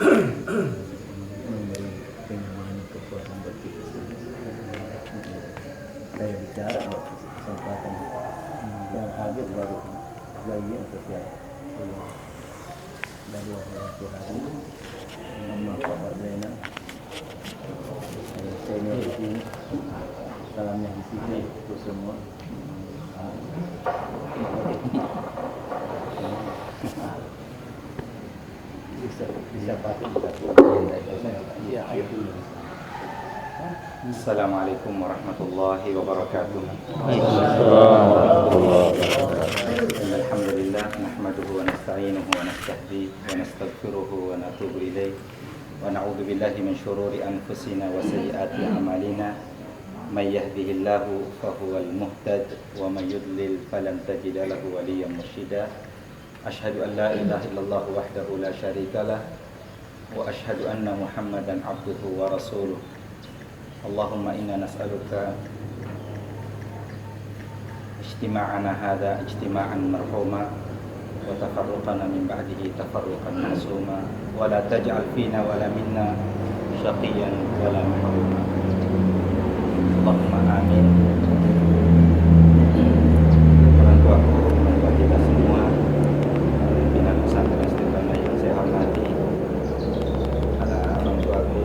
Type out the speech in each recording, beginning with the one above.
memberi pengalaman kekuatan buat kita. Saya bicara kesempatan yang kaget baru lagi yang sosial dari waktu hari nama Pak Bardena senior di sini, salamnya di sini untuk semua. bisa pakai ya, ayo dulu. Assalamualaikum warahmatullahi wabarakatuh. Alhamdulillah nahmaduhu wa nasta'inuhu wa nastahdihi wa nastaghfiruhu wa natubu ilaihi wa na'udzu billahi min syururi anfusina wa sayyiati a'malina may yahdihillahu fahuwal muhtad wa may yudlil falan tajida lahu waliyyan mursyida. Asyhadu an la ilaha illallah wahdahu la syarikalah wa asyhadu anna Muhammadan abduhu wa rasuluh. Allahumma inna nas'aluka ijtima'ana hadha ijtima'an marhuma wa tafarruqana min ba'dihi tafarruqan ma'suma wa la taj'al fina wa la minna syaqiyan wa la mahruma. Allahumma amin. Orang tuaku, orang tua kita semua, pimpinan pesantren Istiqamah yang saya hormati, para orang tuaku,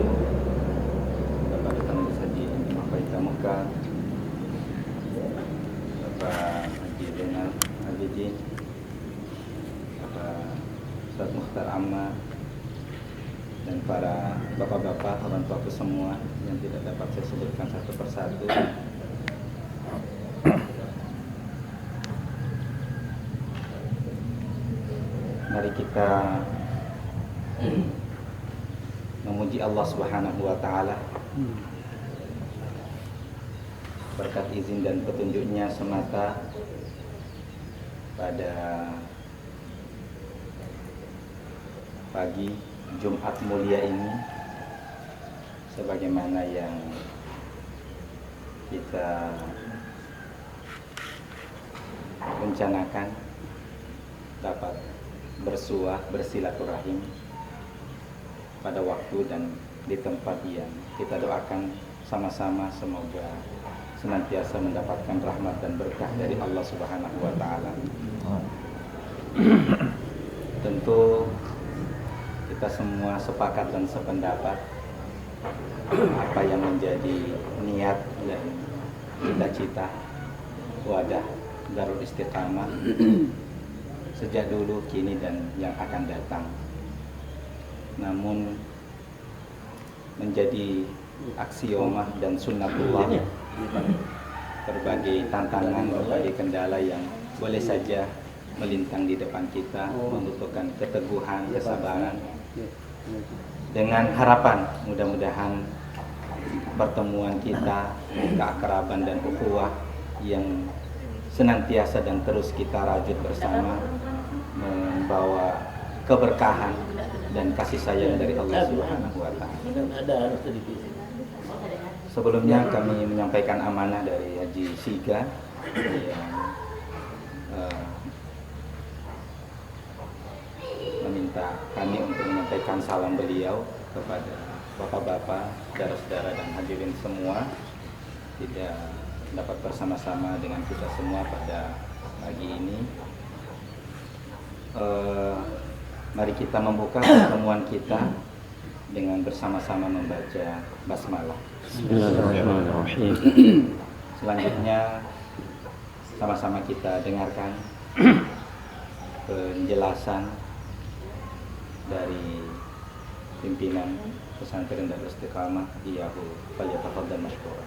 Bapak Duta Majelis Haji Mafaida Mekah, Bapak Haji Zainal Abidin, Bapak Ustaz Mukhtar Amma, dan para bapak-bapak, orang tuaku semua yang tidak dapat saya sebutkan satu persatu. Mari kita memuji Allah Subhanahu wa Ta'ala. Berkat izin dan petunjuknya semata pada pagi Jumat mulia ini, sebagaimana yang kita rencanakan, dapat bersuah, bersilaturahim pada waktu dan di tempat yang kita doakan sama-sama, semoga senantiasa mendapatkan rahmat dan berkah dari Allah Subhanahu wa Ta'ala. Tentu kita semua sepakat dan sependapat apa yang menjadi niat dan cita-cita wadah Darul Istiqamah sejak dulu, kini, dan yang akan datang. Namun menjadi aksioma dan sunnatullah, berbagai tantangan, berbagai kendala yang boleh saja melintang di depan kita, membutuhkan keteguhan, kesabaran, dengan harapan mudah-mudahan pertemuan kita, keakraban dan ukhuwah yang senantiasa dan terus kita rajut bersama membawa keberkahan dan kasih sayang dari Allah Subhanahu wa Ta'ala. Sebelumnya kami menyampaikan amanah dari Haji Siga yang meminta kami untuk menyampaikan salam beliau kepada bapak-bapak, saudara-saudara dan hadirin semua, tidak dapat bersama-sama dengan kita semua pada pagi ini. Mari kita membuka pertemuan kita dengan bersama-sama membaca basmalah. Bismillahirrahmanirrahim. Selanjutnya sama-sama kita dengarkan penjelasan dari pimpinan pesantren Darul Istiqamah, Iyahu falyatafaddal mashkura.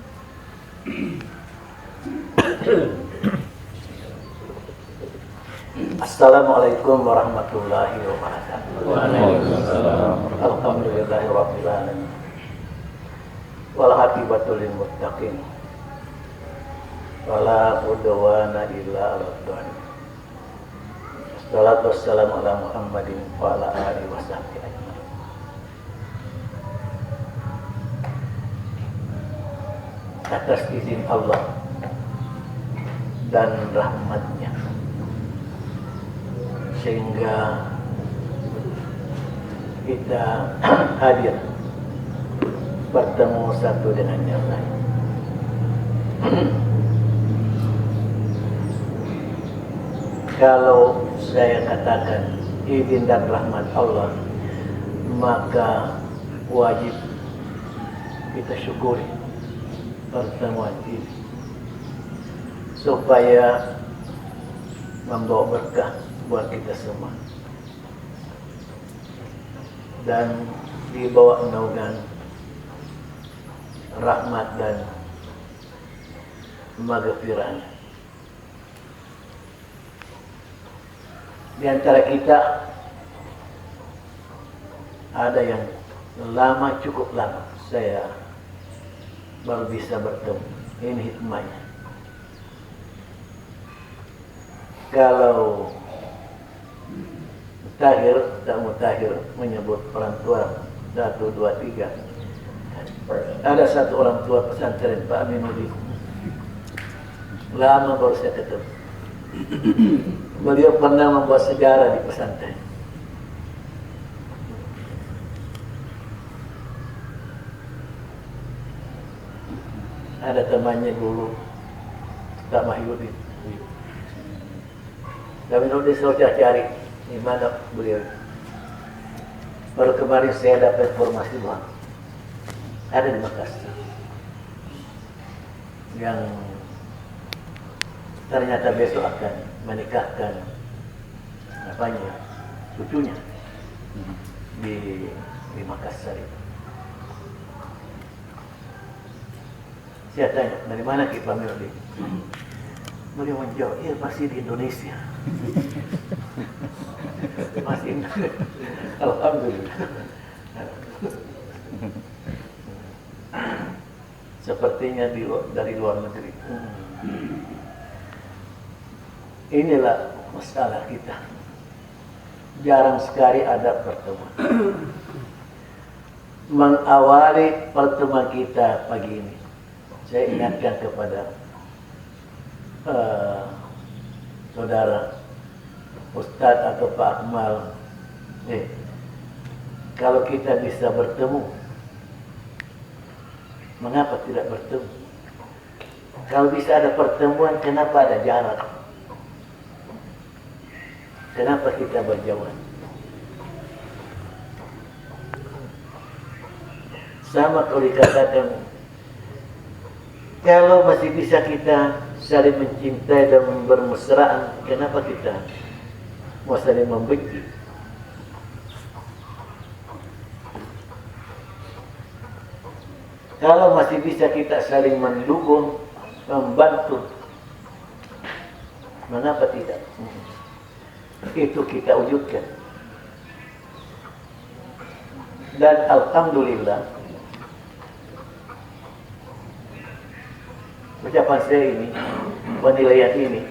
Assalamualaikum warahmatullahi wabarakatuh. Waalaikumsalam. Alhamdulillahirabbil alamin. Wal aqibatu lil muttaqin. Wala udwana illa 'alal dhalimin. Wassalatu wassalamu ala Muhammadin wa ala alihi washabbihi ajmain. Atas izin Allah dan rahmatnya, sehingga kita hadir bertemu satu dengan yang lain. Kalau saya katakan izin dan rahmat Allah, maka wajib kita syukuri pertemuan ini supaya membawa berkah buat kita semua dan dibawa naungan rahmat dan maghfirah. Di antara kita ada yang lama, cukup lama saya baru bisa bertemu. Ini hikmahnya. Kalau tak mutakhir menyebut orang tua 1, 2, 3. Ada satu orang tua pesantren, Pak Aminuddin. Lama baru saya ketemu. Beliau pernah membuat sejarah di pesantren. Ada temannya dulu, Pak Mahyudin. Kami nulis saya cari di mana beliau. Baru kemarin saya dapat informasi bahwa ada di Makassar yang ternyata besok akan menikahkan cucunya di Makassar itu. Saya tanya, dari mana Ki Pamirdi? Beliau menjawab, iya masih di Indonesia. Masih Alhamdulillah. Sepertinya dari luar negeri. Inilah masalah kita. Jarang sekali ada pertemuan. Mengawali pertemuan kita pagi ini, saya ingatkan kepada saudara Ustadz atau Pak Akmal, kalau kita bisa bertemu, mengapa tidak bertemu? Kalau bisa ada pertemuan, kenapa ada jarak? Kenapa kita berjauhan? Sama kalau dikatakan, kalau masih bisa kita saling mencintai dan bermesraan, kenapa kita mau saling membenci? Kalau masih bisa kita saling mendukung, membantu, mengapa tidak? Itu kita wujudkan. Dan alhamdulillah, ucapan saya ini, penilaian ini,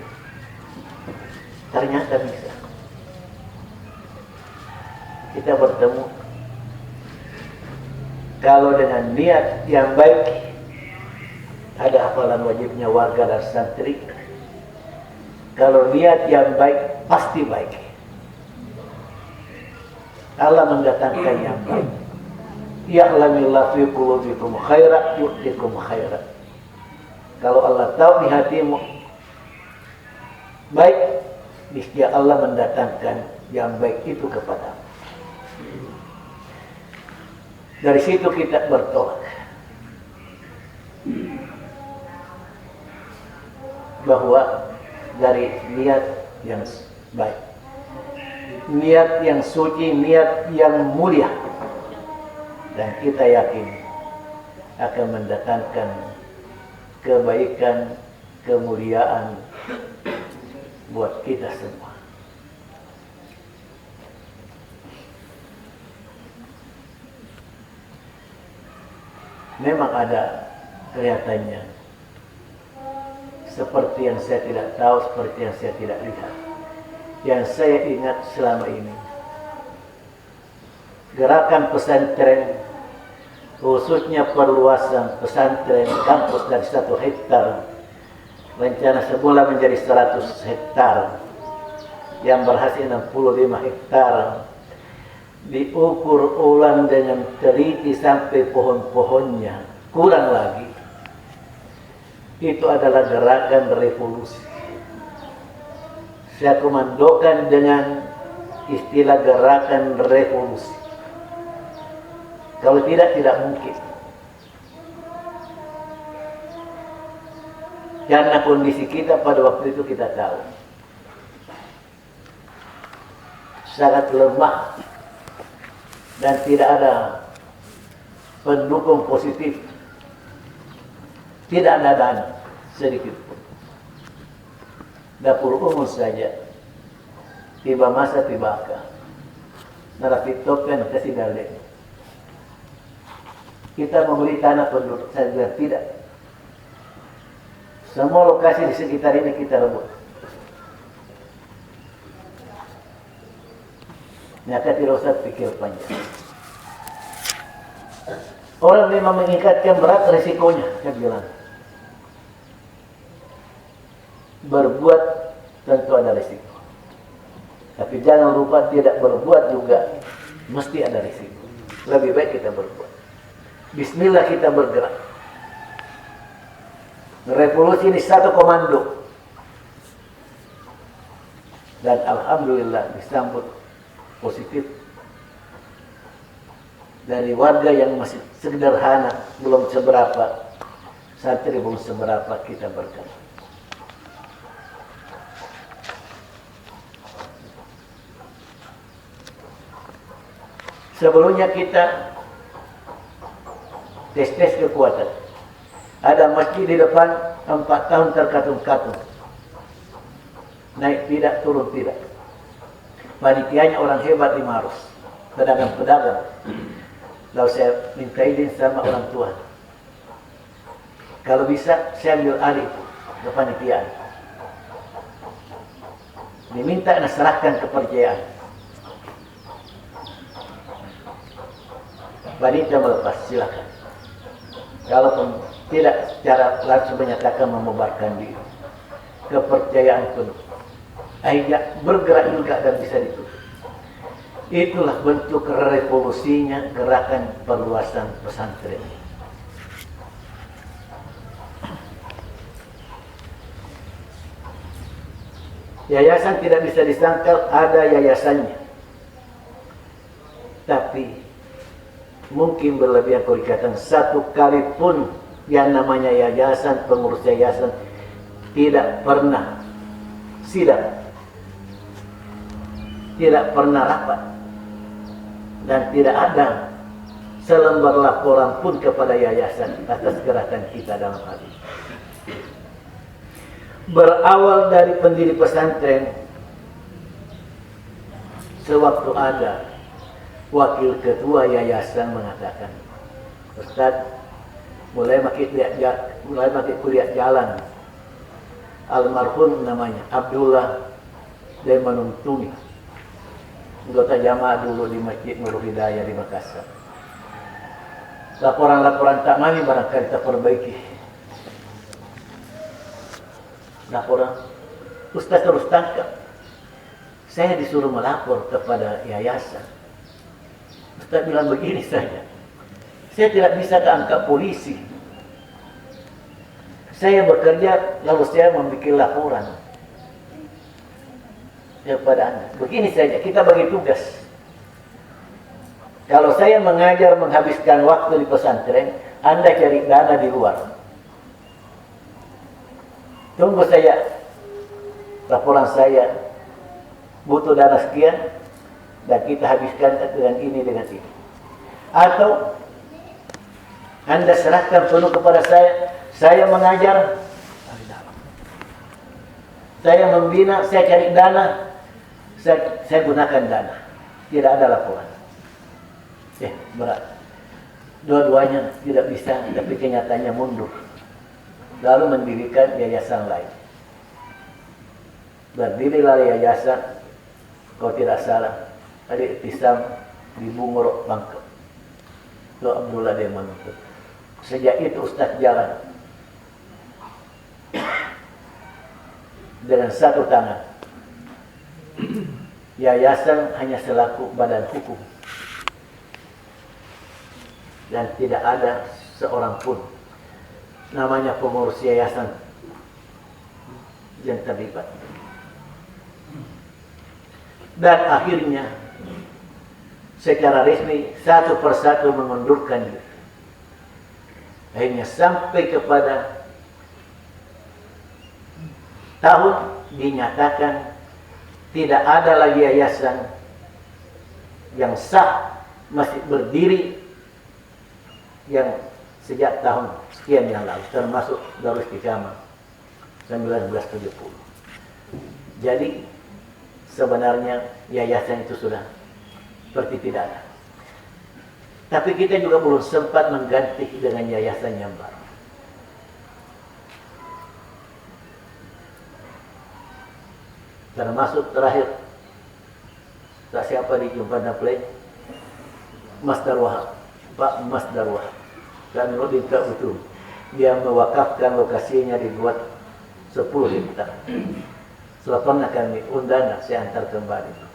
ternyata bisa. Kita bertemu kalau dengan niat yang baik, ada hafalan wajibnya warga dan santri. Kalau niat yang baik, pasti baik. Allah mendatangkan yang baik. Ya'lamillahu fi qulubikum khairan yu'tikum khairan. Kalau Allah tahu di hatimu baik, niscaya Allah mendatangkan yang baik itu kepadamu. Dari situ kita bertolak bahwa dari niat yang baik, niat yang suci, niat yang mulia, dan kita yakin akan mendatangkan kebaikan, kemuliaan buat kita semua. Memang ada kelihatannya seperti yang saya tidak tahu, seperti yang saya tidak lihat. Yang saya ingat selama ini, gerakan pesantren, khususnya perluasan pesantren kampus dari 1 hektar, rencana semula menjadi 100 hektar, yang berhasil 65 hektar, diukur ulang dengan teliti sampai pohon-pohonnya, kurang lagi, itu adalah gerakan revolusi. Saya komandokan dengan istilah gerakan revolusi. Kalau tidak, tidak mungkin. Karena kondisi kita pada waktu itu kita tahu sangat lemah dan tidak ada pendukung positif, tidak ada dana sedikit pun. Dapur umum saja tiba masa tiba akal narapitokan kasih dalek. Kita membeli tanah penduduk saja tidak. Semua lokasi di sekitar ini kita rebut. Nyata tidak usah pikir panjang. Orang memang mengikatkan berat resikonya, saya bilang. Berbuat tentu ada resiko. Tapi jangan lupa tidak berbuat juga mesti ada resiko. Lebih baik kita berbuat. Bismillah kita bergerak. Revolusi ini satu komando. Dan alhamdulillah disambut positif dari warga yang masih sederhana, belum seberapa, santri belum seberapa, kita bergerak. Sebelumnya kita tes kekuatan. Ada masjid di depan 4 tahun terkatung-katung. Naik tidak, turun tidak. Panitianya orang hebat di Maros, pedagang-pedagang. Lalu saya minta izin sama orang tua. Kalau bisa, saya ambil alih kepanitiaan. Diminta serahkan kepercayaan. Panitia melepas, silakan. Kalaupun tidak secara langsung menyatakan membubarkan diri, kepercayaan penuh. Akhirnya bergerak juga dan bisa ditutup. Itulah bentuk revolusinya gerakan perluasan pesantren. Yayasan tidak bisa disangkal, ada yayasannya. Tapi mungkin berlebihan kalau dikatakan satu kali pun yang namanya yayasan, pengurus yayasan tidak pernah sidang, tidak pernah rapat, dan tidak ada selembar laporan pun kepada yayasan atas gerakan kita dalam hal ini. Berawal dari pendiri pesantren, sewaktu ada wakil ketua yayasan mengatakan, Ustaz, mulai makin kuliah jalan. Almarhum namanya Abdullah Demanum Tumi, anggota jamaah dulu di Masjid Nurul Hidayah di Makassar. Laporan-laporan tak mami barangkali kita perbaiki. Laporan, Ustaz terus tangkap. Saya disuruh melapor kepada yayasan. Ustaz bilang begini saja, saya tidak bisa keangkat polisi. Saya bekerja lalu saya membuat laporan kepada Anda. Begini saja, kita bagi tugas. Kalau saya mengajar menghabiskan waktu di pesantren, Anda cari dana di luar. Tunggu saya, laporan saya butuh dana sekian, dan kita habiskan dengan ini, dengan ini. Atau Anda serahkan penuh kepada saya mengajar, saya membina, saya cari dana, saya gunakan dana. Tidak ada laporan. Berat. Dua-duanya tidak bisa, tapi kenyataannya mundur. Lalu mendirikan yayasan lain. Berdirilah yayasan, kalau tidak salah, ada Iktisam di Bungurok, Bangkok. Itu Abdullah Demanum. Sejak itu Ustaz jalan dengan satu tangan. Yayasan hanya selaku badan hukum. dan tidak ada seorang pun namanya pengurus yayasan yang terlibat. Dan akhirnya secara resmi satu persatu mengundurkan diri. Akhirnya sampai kepada tahun dinyatakan tidak ada lagi yayasan yang sah masih berdiri yang sejak tahun sekian yang lalu, termasuk Darul Istiqamah 1970. Jadi sebenarnya yayasan itu sudah seperti tidak ada. Tapi kita juga belum sempat mengganti dengan yayasan yang baru. Termasuk terakhir, tak siapa di Jumpa Naplay, Mas Darwah, Pak Mas Darwah, dan Nurdin tak betul. Dia mewakafkan lokasinya dibuat 10 hektar. Setelah pernah kami undang, saya antar kembali.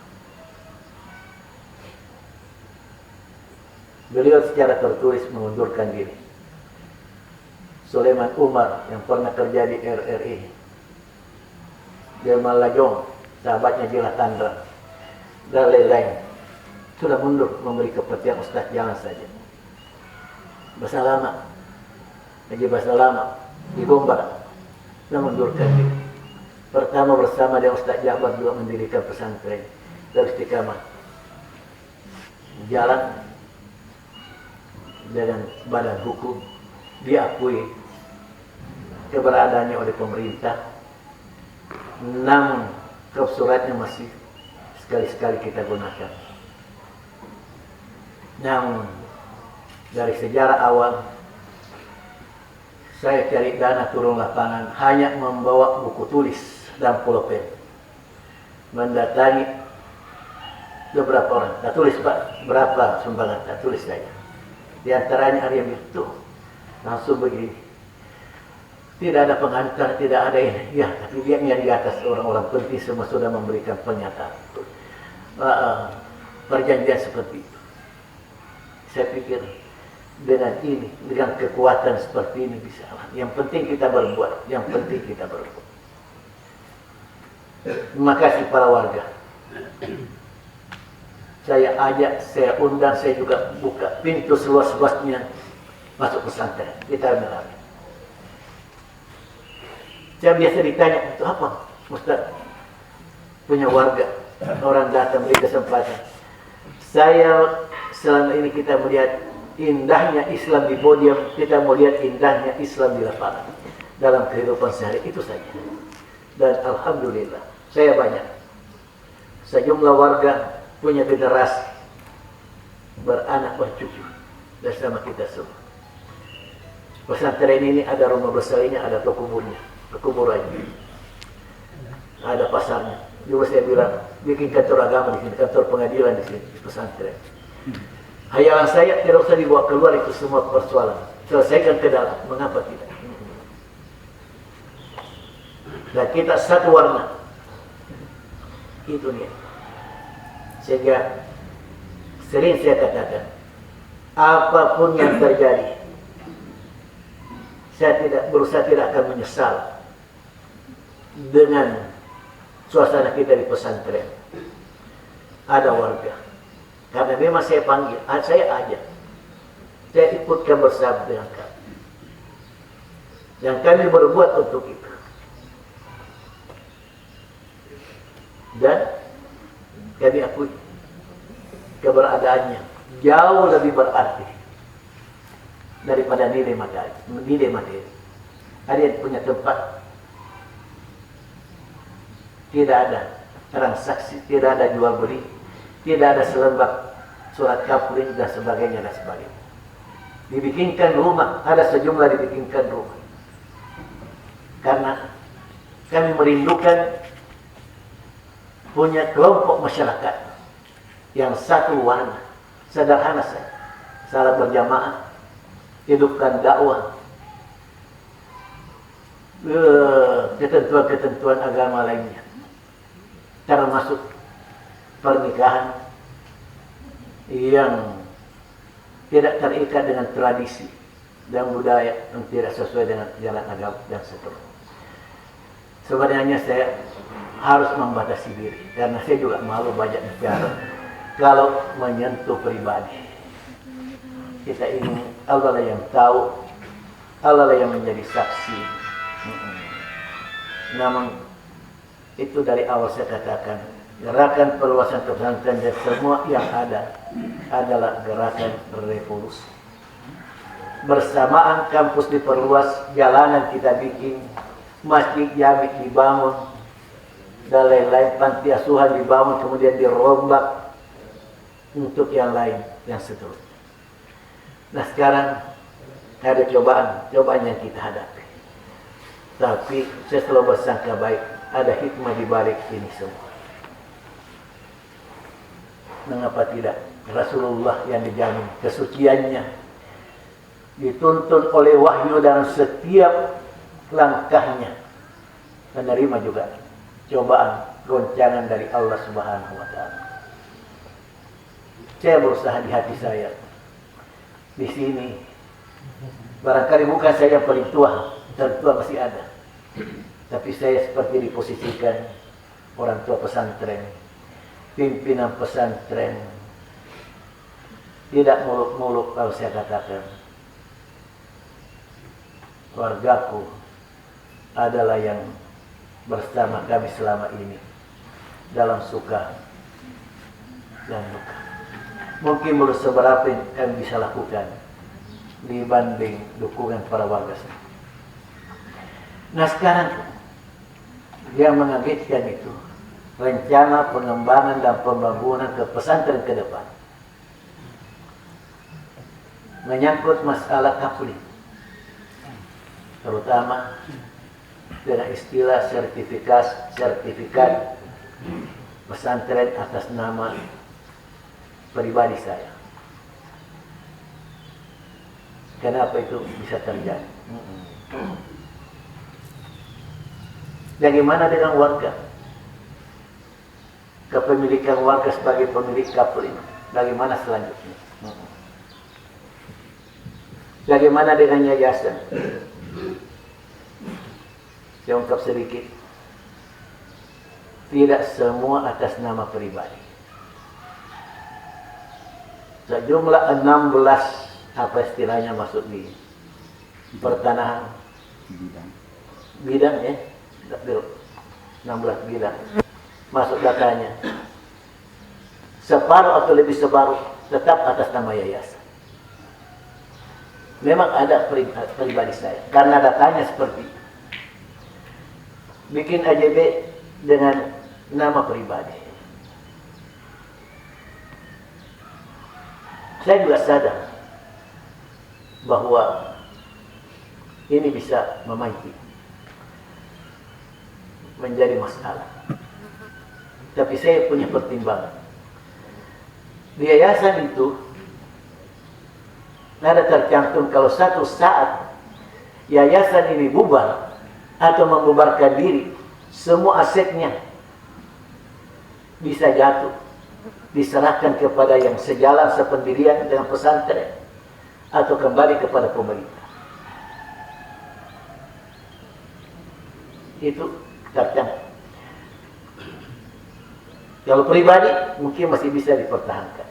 Beliau secara tertulis mengundurkan diri. Sulaiman Umar yang pernah kerja di RRI, Delman Lajong, sahabatnya Jila Tandra, dan lain-lain, sudah mundur memberi kepercayaan Ustaz jangan saja. Basalama, Haji Basalama di Gombak, sudah mundurkan diri. Pertama bersama dengan Ustaz Jabar juga mendirikan pesantren Darul Istiqamah. Jalan dengan badan hukum, diakui keberadaannya oleh pemerintah, namun suratnya masih sekali-sekali kita gunakan. Namun dari sejarah awal saya cari dana turun lapangan hanya membawa buku tulis dan pulpen, mendatangi beberapa orang. Tak tulis Pak, berapa sumbangan? Tak tulis saja. Di antaranya Arya Mirto, langsung begini. Tidak ada pengantar, tidak ada ini. Ya, tapi dia yang di atas orang-orang penting semua sudah memberikan pernyataan. Perjanjian seperti itu. Saya pikir dengan ini, dengan kekuatan seperti ini bisa. Yang penting kita berbuat, yang penting kita berbuat. Terima kasih para warga. Saya ajak, saya undang, saya juga buka pintu seluas-luasnya masuk pesantren. Kita melalui. Saya biasa ditanya, itu apa Ustaz? Punya warga, orang datang beri kesempatan. Saya selama ini kita melihat indahnya Islam di podium, kita melihat indahnya Islam di lapangan dalam kehidupan sehari itu saja. Dan alhamdulillah, saya banyak. Sejumlah warga punya generasi beranak bercucu bersama kita semua. Pesantren ini ada rumah besarnya, ada kuburannya, ada pasarnya. Juga saya bilang bikin kantor agama di sini, kantor pengadilan di sini, di pesantren. Hayalan saya tidak usah dibawa keluar itu semua persoalan, selesaikan ke dalam. Mengapa tidak? Dan kita satu warna, itu dia. Sehingga sering saya katakan, apapun yang terjadi, saya tidak akan menyesal dengan suasana kita di pesantren. Ada warga, karena memang saya panggil, saya ajak, saya ikutkan bersama dengan kami, dan kami berbuat untuk itu. Dan kami akui keberadaannya jauh lebih berarti daripada nilai materi. Ada yang punya tempat, tidak ada transaksi, tidak ada jual beli, tidak ada selembar surat kapling dan sebagainya dan sebagainya. Dibikinkan rumah, ada sejumlah dibikinkan rumah. Karena kami merindukan punya kelompok masyarakat yang satu warna, sederhana saja, salat berjamaah, hidupkan dakwah, ketentuan-ketentuan agama lainnya, termasuk pernikahan yang tidak terikat dengan tradisi dan budaya yang tidak sesuai dengan jalan agama dan seterusnya. Sebenarnya saya harus membatasi diri karena saya juga malu banyak bicara kalau menyentuh pribadi. Kita ini Allah lah yang tahu, Allah lah yang menjadi saksi. Namun itu dari awal saya katakan, gerakan perluasan pesantren dan semua yang ada adalah gerakan revolusi. Bersamaan kampus diperluas, jalanan kita bikin, masjid jami dibangun, dan lain-lain, panti asuhan dibangun, kemudian dirombak untuk yang lain, yang seterusnya. Nah sekarang ada cobaan yang kita hadapi. Tapi saya selalu bersangka baik, ada hikmah di balik ini semua. Mengapa tidak? Rasulullah yang dijamin kesuciannya dituntun oleh wahyu dalam setiap langkahnya, menerima juga cobaan, goncangan dari Allah Subhanahu wa Ta'ala. Saya berusaha di hati saya, di sini barangkali bukan saya yang paling tua, tertua masih ada, tapi saya seperti diposisikan orang tua pesantren, pimpinan pesantren. Tidak muluk-muluk kalau saya katakan, keluargaku adalah yang bersama kami selama ini dalam suka dan duka. Mungkin belum seberapa yang kami bisa lakukan dibanding dukungan para warga. Nah sekarang yang mengagetkan itu rencana pengembangan dan pembangunan ke pesantren ke depan menyangkut masalah kapling, terutama dengan istilah sertifikat pesantren atas nama pribadi saya. Kenapa itu bisa terjadi? Bagaimana dengan warga? Kepemilikan warga sebagai pemilik kapling, bagaimana selanjutnya? Bagaimana dengan yayasan? Saya ungkap sedikit. Tidak semua atas nama pribadi. Sejumlah 16, apa istilahnya masuk di pertanahan bidang ya, 16 bidang masuk datanya. Separuh atau lebih separuh tetap atas nama yayasan. Memang ada pribadi saya, karena datanya seperti itu. Bikin AJB dengan nama pribadi. Saya juga sadar bahwa ini bisa memancing menjadi masalah. Tapi saya punya pertimbangan. Di yayasan itu ada tercantum kalau satu saat yayasan ini bubar atau membubarkan diri, semua asetnya bisa jatuh, diserahkan kepada yang sejalan sependirian dengan pesantren atau kembali kepada pemerintah. Itu tercantum. Kalau pribadi mungkin masih bisa dipertahankan.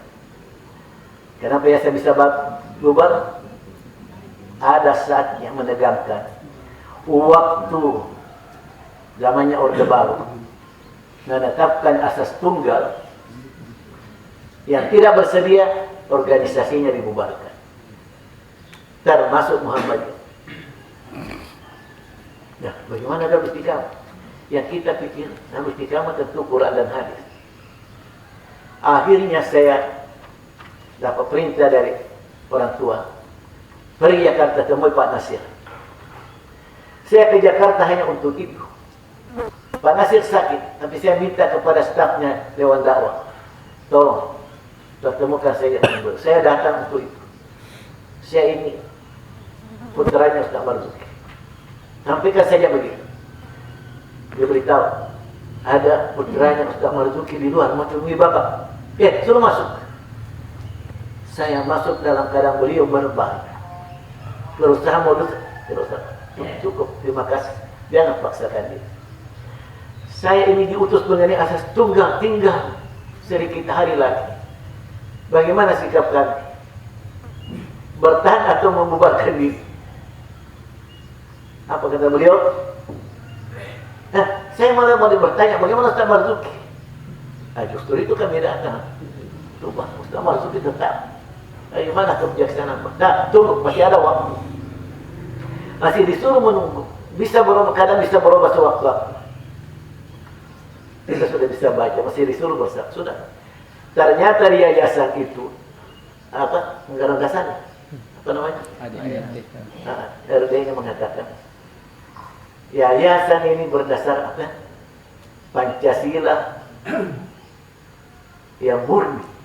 Kenapa ya saya bisa bubar? Ada saatnya menegangkan waktu zamannya Orde Baru menetapkan asas tunggal yang tidak bersedia, organisasinya dibubarkan, termasuk Muhammadiyah. Nah, bagaimana Darul Istiqamah? Yang kita pikir Darul Istiqamah tentu Quran dan hadis. Akhirnya saya dapat perintah dari orang tua, pergi Jakarta temui Pak Nasir. Saya ke Jakarta hanya untuk itu. Pak Nasir sakit, tapi saya minta kepada stafnya Dewan Dakwah, tolong pertemukan saya dengan beliau. Saya datang untuk itu. Saya ini putranya Ustaz Marzuki. Sampaikan saja begitu. Dia beritahu, ada putranya Ustaz Marzuki di luar mau temui Bapak. Suruh masuk. saya masuk dalam keadaan beliau berbahaya. Berusaha modus, cukup, terima kasih, jangan paksakan diri. Saya ini diutus mengenai asas tunggal, tinggal sedikit hari lagi. Bagaimana sikap kami? Bertahan atau membubarkan diri? Apa kata beliau? Nah, saya malah mau bertanya, bagaimana Ustaz Marzuki? Nah, justru itu kami datang. Coba, Ustaz Marzuki tetap. Bagaimana kebijaksanaan? Nah, tunggu, masih ada waktu. Masih disuruh menunggu. Bisa berubah, kadang bisa berubah sewaktu-waktu. Kita sudah bisa baca, masih disuruh bersabar. Sudah. Ternyata di yayasan itu, apa? Anggaran dasarnya. Apa namanya? RD-nya mengatakan, yayasan ini berdasar apa? Pancasila yang murni.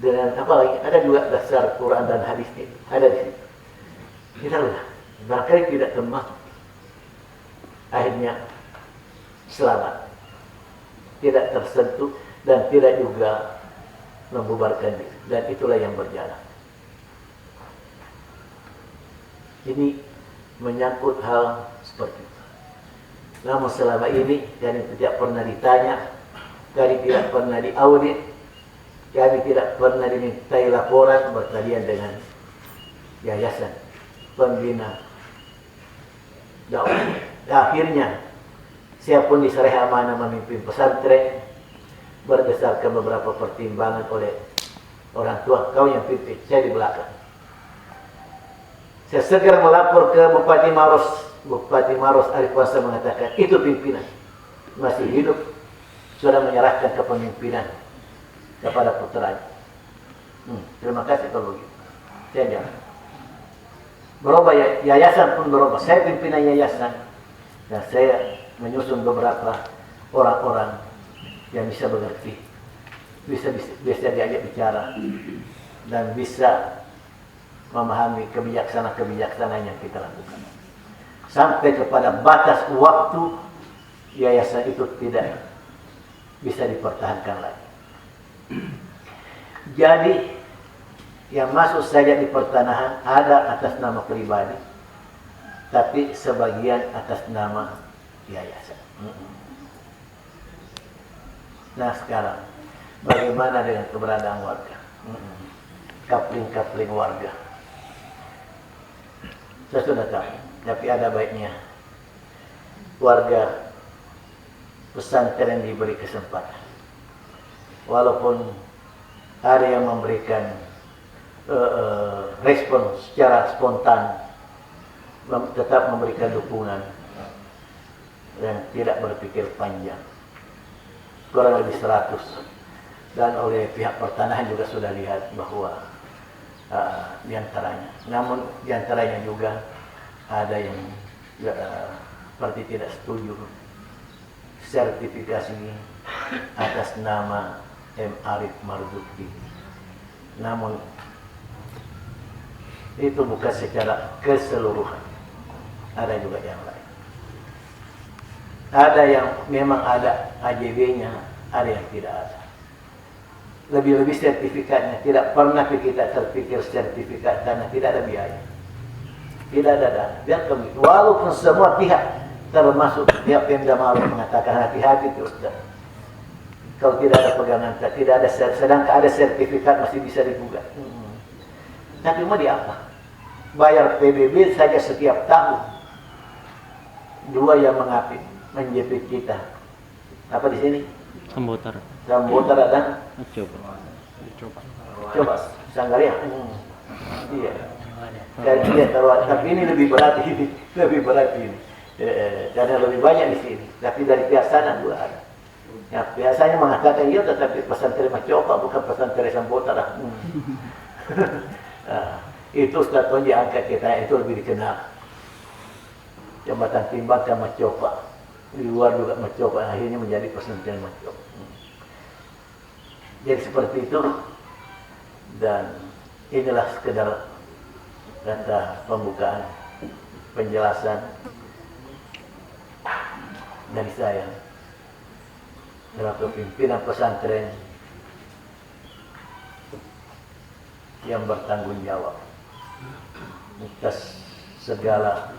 Dengan apa lagi? Ada juga dasar Quran dan hadis ini. Ada di situ. Kita lihat. Barangkali tidak termasuk. Akhirnya selamat. Tidak tersentuh dan tidak juga membubarkan diri. Dan itulah yang berjalan. Ini menyangkut hal seperti itu. Namun selama ini kami tidak pernah ditanya, kami tidak pernah diaudit, kami tidak pernah dimintai laporan berkaitan dengan yayasan pembina dakwah. Akhirnya, siapapun diserah amanah memimpin pesantren berdasarkan beberapa pertimbangan oleh orang tua. Kau yang pimpin, saya di belakang. Saya segera melapor ke Bupati Maros. Bupati Maros Arif Puasa mengatakan, itu pimpinan. Masih hidup, sudah menyerahkan kepemimpinan kepada putranya. Terima kasih kalau begitu. Saya jangan. Berubah, yayasan pun berubah. Saya pimpinan yayasan. Dan saya menyusun beberapa orang-orang yang bisa mengerti. Bisa diajak bicara. Dan bisa memahami kebijaksanaan yang kita lakukan. Sampai kepada batas waktu yayasan itu tidak bisa dipertahankan lagi. Jadi yang masuk saja di pertanahan ada atas nama pribadi, tapi sebagian atas nama yayasan. Nah sekarang bagaimana dengan keberadaan warga? Kapling-kapling warga. Saya sudah tahu, tapi ada baiknya warga pesantren diberi kesempatan. Walaupun ada yang memberikan respon secara spontan, tetap memberikan dukungan dan tidak berpikir panjang. Kurang lebih 100. Dan oleh pihak pertanahan juga sudah lihat bahwa diantaranya. Namun diantaranya juga ada yang seperti tidak setuju sertifikasi atas nama M. Arif Marzuki. Namun itu bukan secara keseluruhan. Ada juga yang lain. Ada yang memang ada AJB-nya, ada yang tidak ada. Lebih-lebih sertifikatnya. Tidak pernah kita terpikir sertifikat karena tidak ada biaya. Tidak ada dana. Dan walaupun semua pihak, termasuk pihak Pemda Maros mengatakan hati-hati terus. Kalau tidak ada pegangan, tidak ada, sedangkan ada sertifikat masih bisa digugat. Tapi mau di apa? Bayar PBB saja setiap tahun. 2 yang mengapit, menjepit kita. Apa di sini? Sambotar. Sambotar dan coba Sanggaria. Iya. Dan dia taruh, tapi ini lebih berat ini, lebih berat ini. Karena lebih banyak di sini. Tapi dari pihak sana juga ada. Ya, biasanya mengatakan iya, tetapi pesantren Macopa bukan pesantren Sambotar. Itu Ustaz Tonji angkat kita, itu lebih dikenal. Jambatan Timbang ke Macopa. Di luar juga Macopa, akhirnya menjadi pesantren Macopa. Jadi seperti itu. Dan inilah sekedar kata pembukaan, penjelasan dari saya selaku pimpinan pesantren yang bertanggung jawab atas segala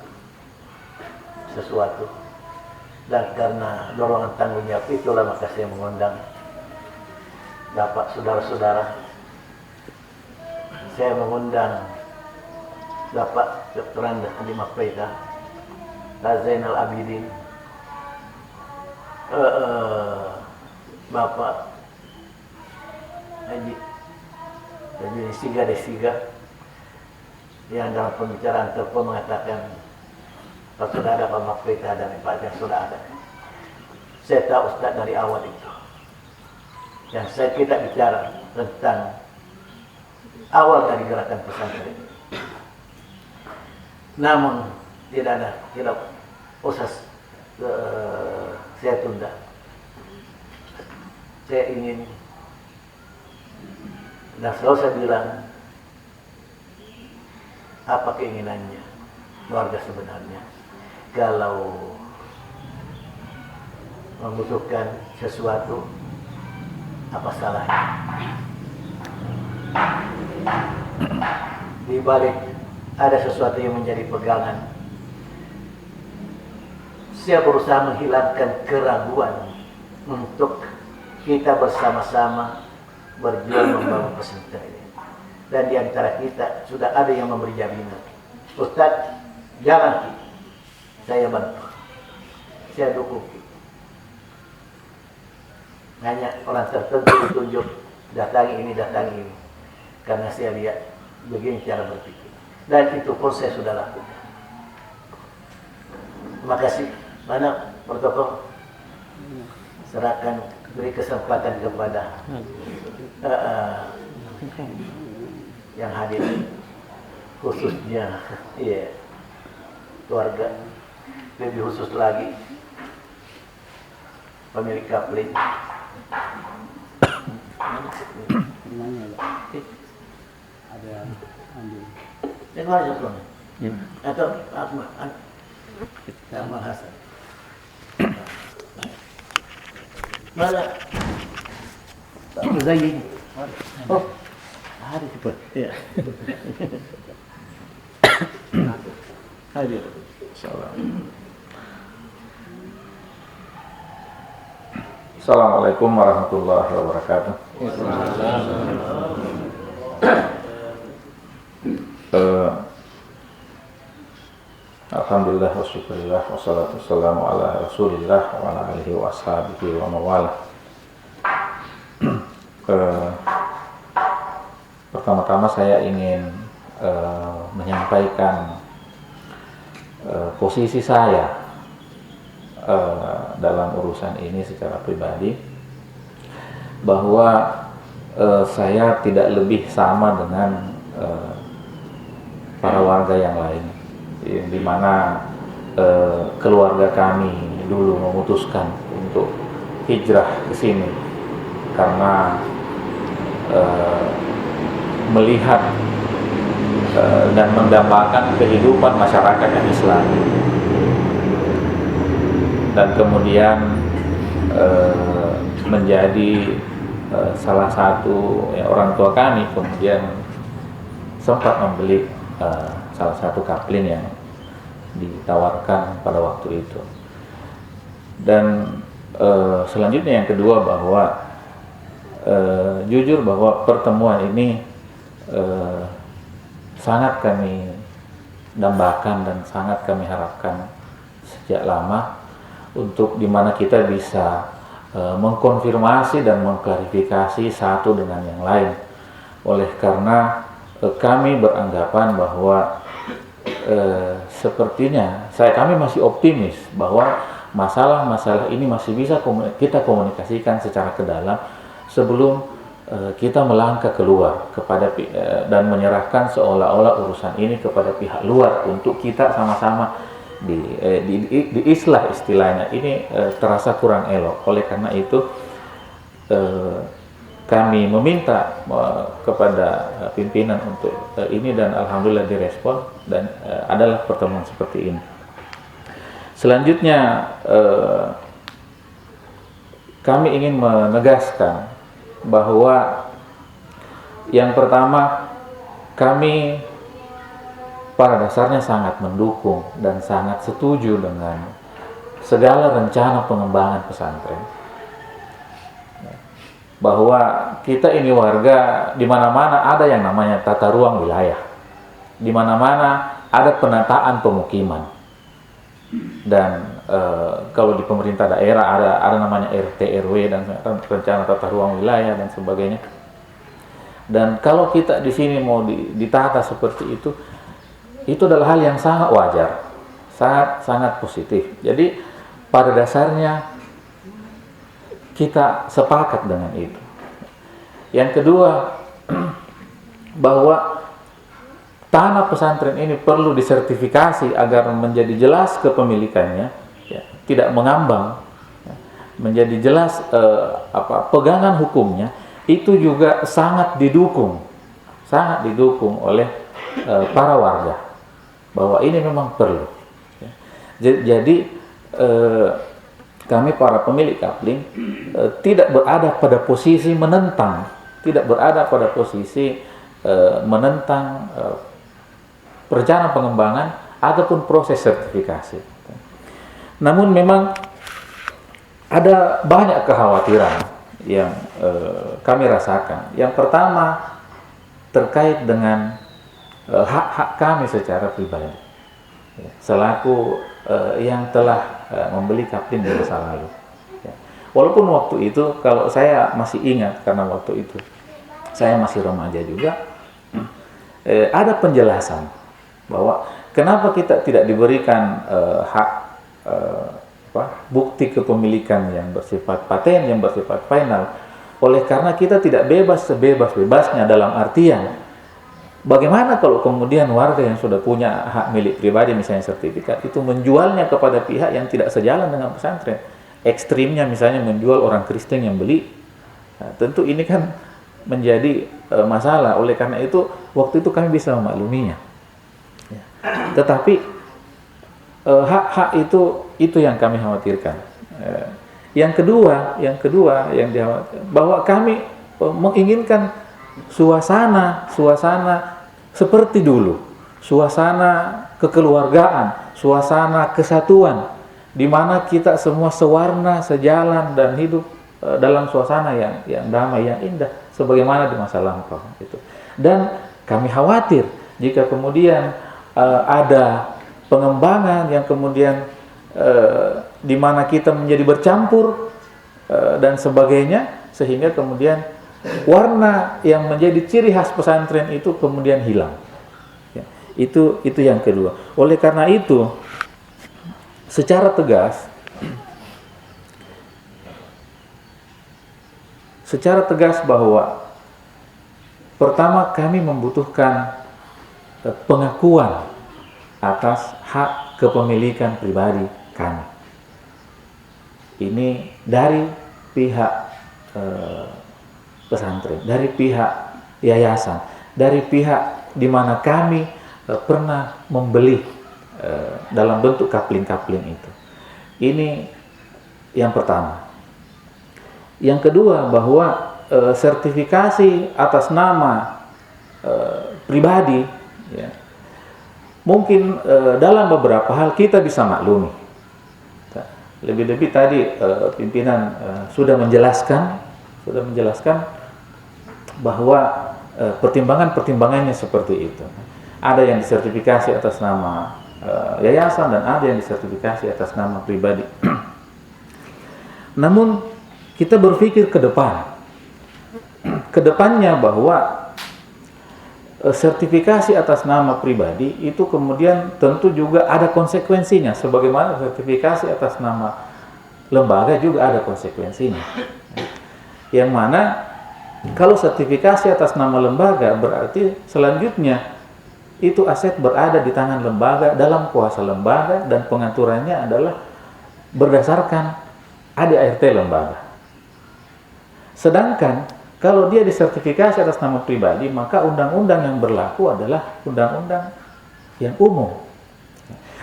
sesuatu. Dan karena dorongan tanggung jawab itulah maka saya mengundang Bapak saudara-saudara. Saya mengundang Bapak Dr. Andi Mafreda, Pak Zainal Abidin, Bapak Haji Siga Desiga, yang dalam pembicaraan telepon mengatakan Pak sudah ada Pak Mafreda dan Pak yang sudah ada. Saya tahu Ustaz dari awal itu. Yang saya tidak bicara tentang awal dari gerakan pesantren. Namun tidak usah saya tunda. Saya ingin dan selalu saya bilang apa keinginannya keluarga sebenarnya. Kalau membutuhkan sesuatu, apa salahnya? Di balik ada sesuatu yang menjadi pegangan. Saya berusaha menghilangkan keraguan untuk kita bersama-sama berjuang membangun pesantren ini. Dan di antara kita sudah ada yang memberi jaminan. Ustaz, jalan, saya bantu, saya dukung. Hanya orang tertentu ditunjuk, datangi ini. Karena saya lihat begini cara berpikir. Dan itu pun saya sudah lakukan. Terima kasih. Mana protokol? Serahkan, beri kesempatan kepada yang hadir, khususnya keluarga, lebih khusus lagi pemilik kapling. Ada ambil. Tengok aja tuan. Atau Ahmad Hasan. Mana? Tak berzayin. Oh, hari cepat. Ya. Hadir. Assalamualaikum warahmatullahi wabarakatuh. Alhamdulillah wa syukurillah wassalatu wassalamu ala rasulillah wa ala alihi wa ashabihi wa mawala. Pertama-tama saya ingin menyampaikan posisi saya dalam urusan ini secara pribadi, bahwa saya tidak lebih sama dengan para warga yang lain, di mana keluarga kami dulu memutuskan untuk hijrah ke sini karena melihat dan mendambakan kehidupan masyarakat yang Islam, dan kemudian menjadi salah satu orang tua kami kemudian sempat membeli salah satu kapling yang ditawarkan pada waktu itu. Dan selanjutnya yang kedua, bahwa jujur bahwa pertemuan ini sangat kami dambakan dan sangat kami harapkan sejak lama, untuk dimana kita bisa mengkonfirmasi dan mengklarifikasi satu dengan yang lain. Oleh karena kami beranggapan bahwa sepertinya kami masih optimis bahwa masalah-masalah ini masih bisa kita komunikasikan secara ke dalam sebelum kita melangkah keluar kepada dan menyerahkan seolah-olah urusan ini kepada pihak luar untuk kita sama-sama di islah istilahnya. Ini terasa kurang elok. Oleh karena itu kami meminta kepada pimpinan untuk ini, dan alhamdulillah direspon, dan adalah pertemuan seperti ini. Selanjutnya kami ingin menegaskan bahwa yang pertama, kami pada dasarnya sangat mendukung dan sangat setuju dengan segala rencana pengembangan pesantren. Bahwa kita ini warga, di mana-mana ada yang namanya tata ruang wilayah, di mana-mana ada penataan pemukiman, dan kalau di pemerintah daerah ada namanya RT RW dan rencana tata ruang wilayah dan sebagainya. Dan kalau kita di sini mau ditata seperti itu adalah hal yang sangat wajar, sangat positif. Jadi pada dasarnya kita sepakat dengan itu. Yang kedua, bahwa tanah pesantren ini perlu disertifikasi agar menjadi jelas kepemilikannya, ya, tidak mengambang, ya, menjadi jelas pegangan hukumnya. Itu juga sangat didukung oleh para warga, bahwa ini memang perlu. Jadi kami para pemilik kapling tidak berada pada posisi menentang, rencana pengembangan ataupun proses sertifikasi. Namun memang ada banyak kekhawatiran yang kami rasakan. Yang pertama terkait dengan hak-hak kami secara pribadi, ya, selaku yang telah membeli kapling di masa lalu. Ya. Walaupun waktu itu, kalau saya masih ingat, karena waktu itu saya masih remaja juga, ada penjelasan bahwa kenapa kita tidak diberikan hak bukti kepemilikan yang bersifat paten, yang bersifat final, oleh karena kita tidak bebas sebebas-bebasnya, dalam artian bagaimana kalau kemudian warga yang sudah punya hak milik pribadi, misalnya sertifikat, itu menjualnya kepada pihak yang tidak sejalan dengan pesantren. Ekstrimnya misalnya menjual orang Kristen yang beli. Nah, tentu ini kan menjadi masalah. Oleh karena itu waktu itu kami bisa memakluminya. Ya. Tetapi hak-hak itu yang kami khawatirkan. Yang kedua yang dikhawatirkan, bahwa kami menginginkan suasana seperti dulu, suasana kekeluargaan, suasana kesatuan, di mana kita semua sewarna, sejalan, dan hidup dalam suasana yang damai, yang indah, sebagaimana di masa lampau. Gitu. Dan kami khawatir jika kemudian ada pengembangan yang kemudian di mana kita menjadi bercampur dan sebagainya, sehingga kemudian warna yang menjadi ciri khas pesantren itu kemudian hilang. Ya, itu yang kedua. Oleh karena itu, secara tegas bahwa pertama kami membutuhkan pengakuan atas hak kepemilikan pribadi kami. Ini dari pihak pesantren, dari pihak yayasan, dari pihak di mana kami pernah membeli dalam bentuk kapling-kapling itu. Ini yang pertama. Yang kedua, bahwa sertifikasi atas nama pribadi, ya, mungkin dalam beberapa hal kita bisa maklumi. Lebih-lebih tadi pimpinan sudah menjelaskan bahwa pertimbangannya seperti itu. Ada yang disertifikasi atas nama yayasan dan ada yang disertifikasi atas nama pribadi. Namun kita berpikir ke depannya bahwa sertifikasi atas nama pribadi itu kemudian tentu juga ada konsekuensinya, sebagaimana sertifikasi atas nama lembaga juga ada konsekuensinya. Yang mana kalau sertifikasi atas nama lembaga berarti selanjutnya itu aset berada di tangan lembaga, dalam kuasa lembaga, dan pengaturannya adalah berdasarkan ADART lembaga. Sedangkan kalau dia disertifikasi atas nama pribadi, maka undang-undang yang berlaku adalah undang-undang yang umum.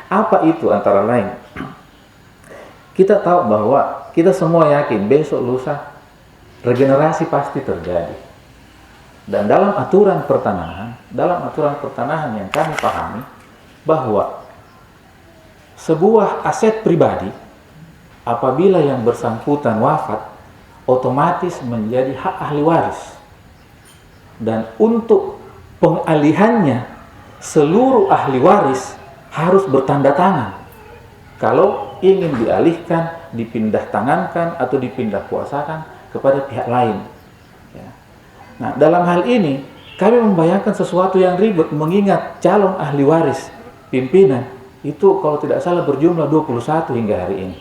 Apa itu? Antara lain, kita tahu bahwa kita semua yakin besok lusa regenerasi pasti terjadi. Dan dalam aturan pertanahan yang kami pahami bahwa sebuah aset pribadi apabila yang bersangkutan wafat otomatis menjadi hak ahli waris. Dan untuk pengalihannya seluruh ahli waris harus bertanda tangan. Kalau ingin dialihkan, dipindah tangankan atau dipindah kuasakan kepada pihak lain. Ya. Nah, dalam hal ini kami membayangkan sesuatu yang ribet, mengingat calon ahli waris pimpinan itu kalau tidak salah berjumlah 21 hingga hari ini.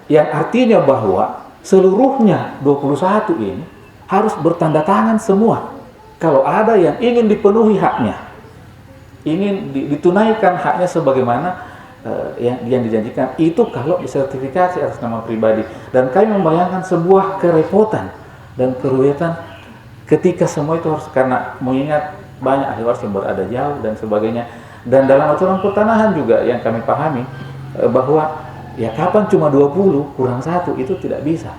Yang artinya bahwa seluruhnya 21 ini harus bertanda tangan semua. Kalau ada yang ingin dipenuhi haknya, ingin ditunaikan haknya sebagaimana yang dijanjikan, itu kalau disertifikasi atas nama pribadi. Dan kami membayangkan sebuah kerepotan dan keruwetan ketika semua itu harus, karena mengingat banyak ahli waris yang berada jauh dan sebagainya. Dan dalam aturan pertanahan juga yang kami pahami bahwa ya kapan cuma 20 kurang 1 itu tidak bisa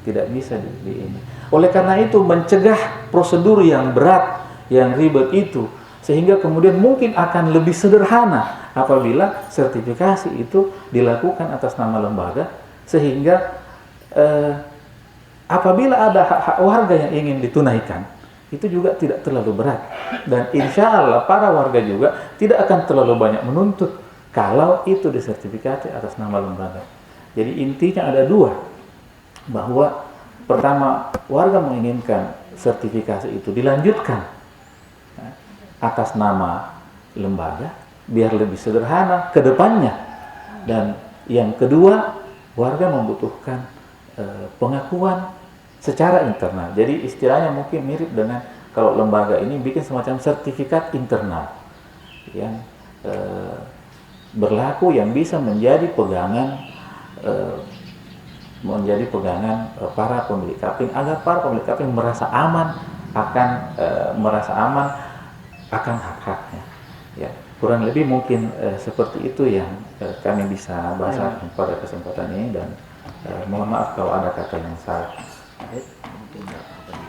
di ini. Oleh karena itu mencegah prosedur yang berat, yang ribet itu, sehingga kemudian mungkin akan lebih sederhana apabila sertifikasi itu dilakukan atas nama lembaga, sehingga apabila ada hak-hak warga yang ingin ditunaikan itu juga tidak terlalu berat, dan insya Allah para warga juga tidak akan terlalu banyak menuntut kalau itu disertifikasi atas nama lembaga. Jadi intinya ada dua, bahwa pertama warga menginginkan sertifikasi itu dilanjutkan atas nama lembaga biar lebih sederhana ke depannya, dan yang kedua warga membutuhkan pengakuan secara internal. Jadi istilahnya mungkin mirip dengan kalau lembaga ini bikin semacam sertifikat internal yang berlaku, yang bisa menjadi pegangan para pemilik kapling, agar para pemilik kapling merasa aman akan hak-haknya. Ya, kurang lebih mungkin seperti itu yang kami bisa bahas pada kesempatan ini, dan mohon maaf kalau ada kata yang salah.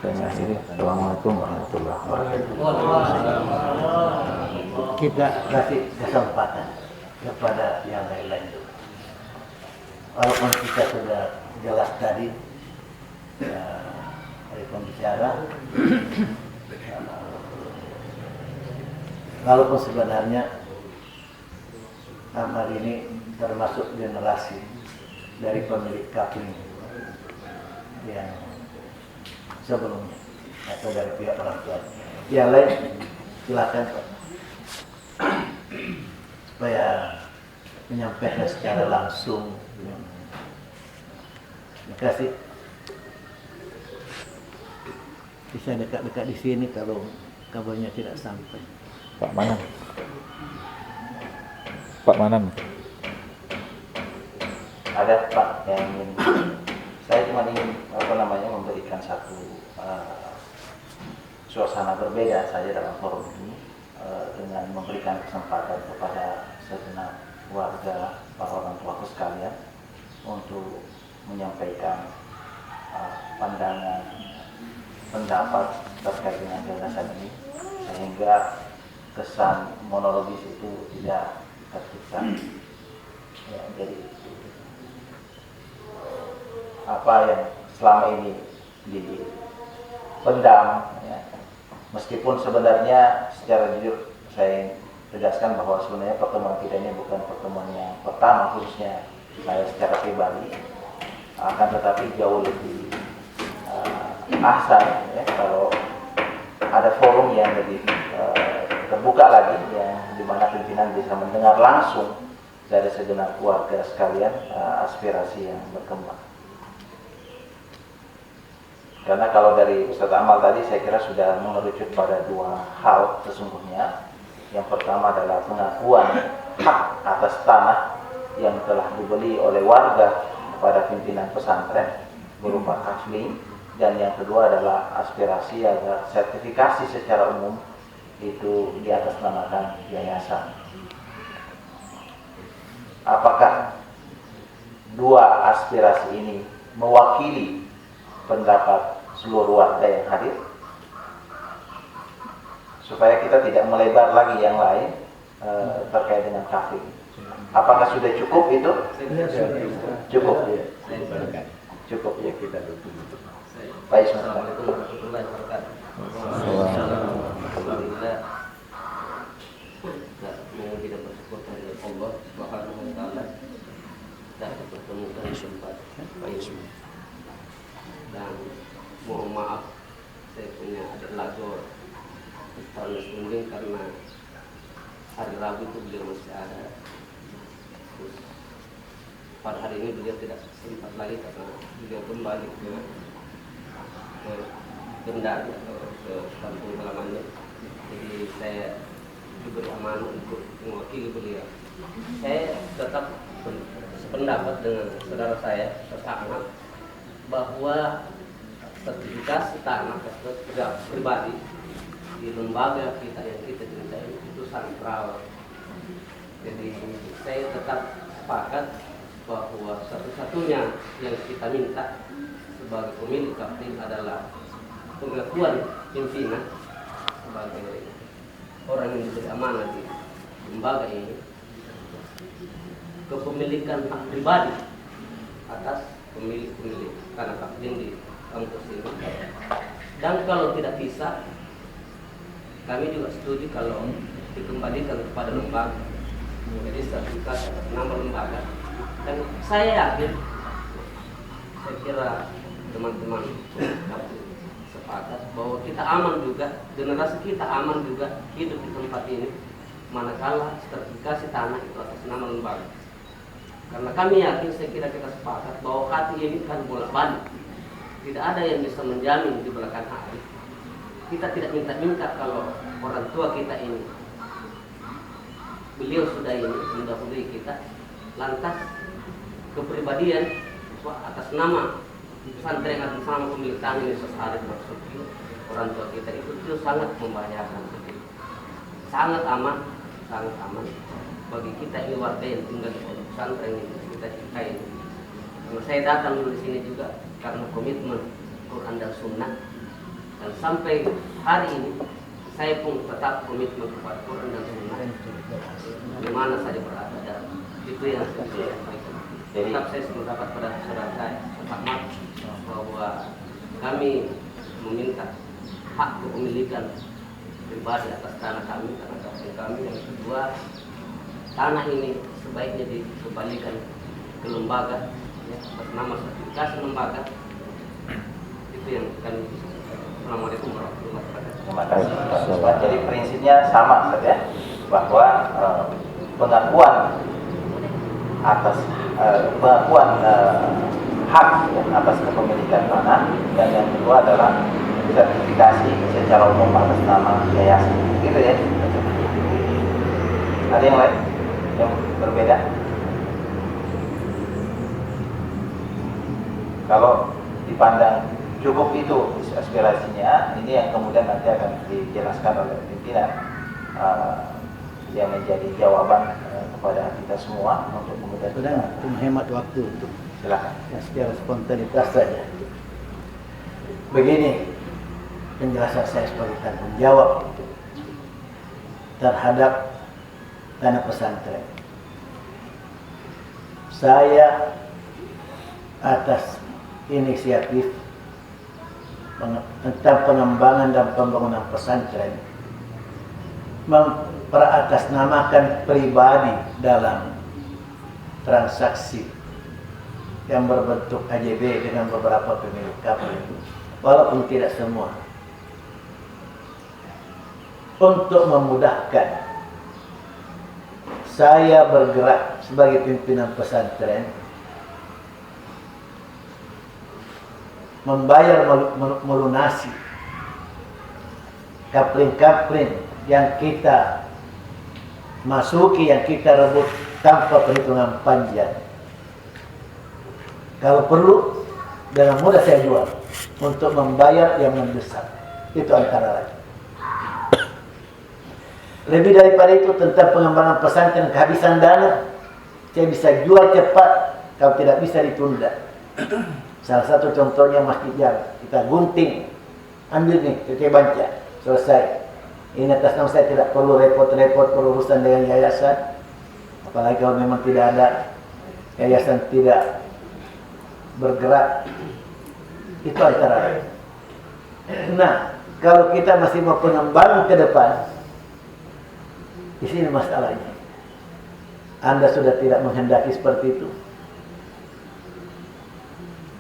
Assalamualaikum warahmatullahi wabarakatuh. Kita kasih kesempatan kepada yang lain-lain. Walaupun kita sudah jelas tadi dari pembicara, walaupun sebenarnya amal ini termasuk generasi dari pemilik kapling yang sebelumnya atau dari pihak orang tua. Yang lain silakan Pak, supaya menyampaikan secara langsung. Terima kasih. Bisa dekat-dekat di sini kalau kabarnya tidak sampai. Pak Manan. Pak Manan. Ada Pak yang ingin, saya cuma ingin memberikan satu suasana berbeda saja dalam forum ini, dengan memberikan kesempatan kepada segenap warga, para orang tuaku sekalian, untuk menyampaikan pandangan, pendapat terkait dengan gagasan ini, sehingga kesan monologis itu tidak tercipta. Ya, jadi apa yang selama ini dipendam, ya, meskipun sebenarnya secara jujur saya tegaskan bahwa sebenarnya pertemuan kita ini bukan pertemuan yang pertama, khususnya saya secara pribadi, akan tetapi jauh lebih ahsan ya kalau ada forum yang lebih terbuka lagi, yang dimana pimpinan bisa mendengar langsung dari segenap keluarga sekalian aspirasi yang berkembang. Karena kalau dari Ustaz Amal tadi saya kira sudah mengerucut pada dua hal sesungguhnya. Yang pertama adalah pengakuan hak atas tanah yang telah dibeli oleh warga kepada pimpinan pesantren berupa kafling, dan yang kedua adalah aspirasi agar sertifikasi secara umum itu diatasnamakan yayasan. Apakah dua aspirasi ini mewakili pendapat seluruh warga yang hadir, supaya kita tidak melebar lagi yang lain terkait dengan kafir. Apakah sudah cukup itu? Cukup. Cukup ya, kita tutup. Baik, Assalamualaikum warahmatullahi wabarakatuh. Alhamdulillah. Kita memuji dan bersyukur kepada Allah Subhanahu wa taala dan bertemukan di tempat baik. Dan mohon maaf saya punya ada lagu Tarnas Munding karena hari Rabu itu beliau masih ada. Terus pada hari ini beliau tidak sempat lagi karena beliau kembali ke Kendari atau ke kampung halamannya. Jadi saya diberi amanah untuk mewakili beliau. Saya tetap sependapat dengan saudara saya Ahmad bahwa sertifikasi tanah pribadi di lembaga kita yang kita cintai itu sangat rawan. Jadi saya tetap sepakat bahwa satu-satunya yang kita minta sebagai pemilik Kapling adalah pengakuan pimpinan sebagai orang yang diberi amanah di lembaga ini, kepemilikan hak pribadi atas pemilik tanah Kapling di kampus ini. Dan kalau tidak bisa, kami juga setuju kalau dikembalikan kepada lembaga. Jadi sertifikat atas nama lembaga. Dan saya yakin, saya kira teman-teman sepakat bahwa kita aman juga, generasi kita aman juga hidup di tempat ini manakala sertifikasi tanah itu atas nama lembaga. Karena kami yakin, saya kira kita sepakat bahwa hati ini kan bolak-balik, tidak ada yang bisa menjamin di belakang hari. Kita tidak minta-minta kalau orang tua kita ini, beliau sudah ini mendahului kita, lantas kepribadian atas nama pesantren atas nama pemilik tanah ini sehari bersyukur orang tua kita itu sangat membahayakan, sangat aman bagi kita ini warga yang tinggal di pesantren ini kita cintai ini. Karena saya datang dulu di sini juga karena komitmen Quran dan Sunnah, dan sampai hari ini saya pun tetap komitmen kepada Quran dan Sunnah di mana saja berada, dan itu yang saya sampaikan. Tetap saya sependapat pada saudara saya Ahmad bahwa kami meminta hak kepemilikan pribadi atas tanah kami, tanah kampung kami. Yang kedua, tanah ini sebaiknya dikembalikan ke lembaga ya, atas nama sertifikasi lembaga. Itu yang kami bisa. Assalamualaikum warahmatullahi wabarakatuh. Terima kasih. Jadi prinsipnya sama saja, bahwa pengakuan atas hak ya, atas kepemilikan tanah, dan yang kedua adalah sertifikasi secara umum atas nama yayasan. Gitu ya. Ada yang lain yang berbeda? Kalau dipandang cukup itu aspirasinya, ini yang kemudian nanti akan dijelaskan oleh pimpinan yang menjadi jawaban kepada kita semua untuk kemudian Sudah menghemat waktu untuk silakan. secara spontanitas saja. Begini penjelasan saya sebagai tanggung jawab terhadap tanah pesantren. Saya atas inisiatif tentang pengembangan dan pembangunan pesantren memperatasnamakan pribadi dalam transaksi yang berbentuk AJB dengan beberapa pemilik kapal, walaupun tidak semua, untuk memudahkan saya bergerak sebagai pimpinan pesantren, membayar melunasi kapling-kapling yang kita masuki, yang kita rebut tanpa perhitungan panjang. Kalau perlu, dengan mudah saya jual untuk membayar yang mendesak. Itu antara lain. Lebih daripada itu, tentang pengembangan pesantren, kehabisan dana, saya bisa jual cepat kalau tidak bisa ditunda. Salah satu contohnya masjid jalan. Kita gunting, ambil nih, kita baca, selesai. Ini atas nama saya, tidak perlu repot-repot berurusan dengan yayasan. Apalagi kalau memang tidak ada, yayasan tidak bergerak. Itu antara lain. Nah, kalau kita masih mau pengembangan ke depan, di sini masalahnya. Anda sudah tidak menghendaki seperti itu.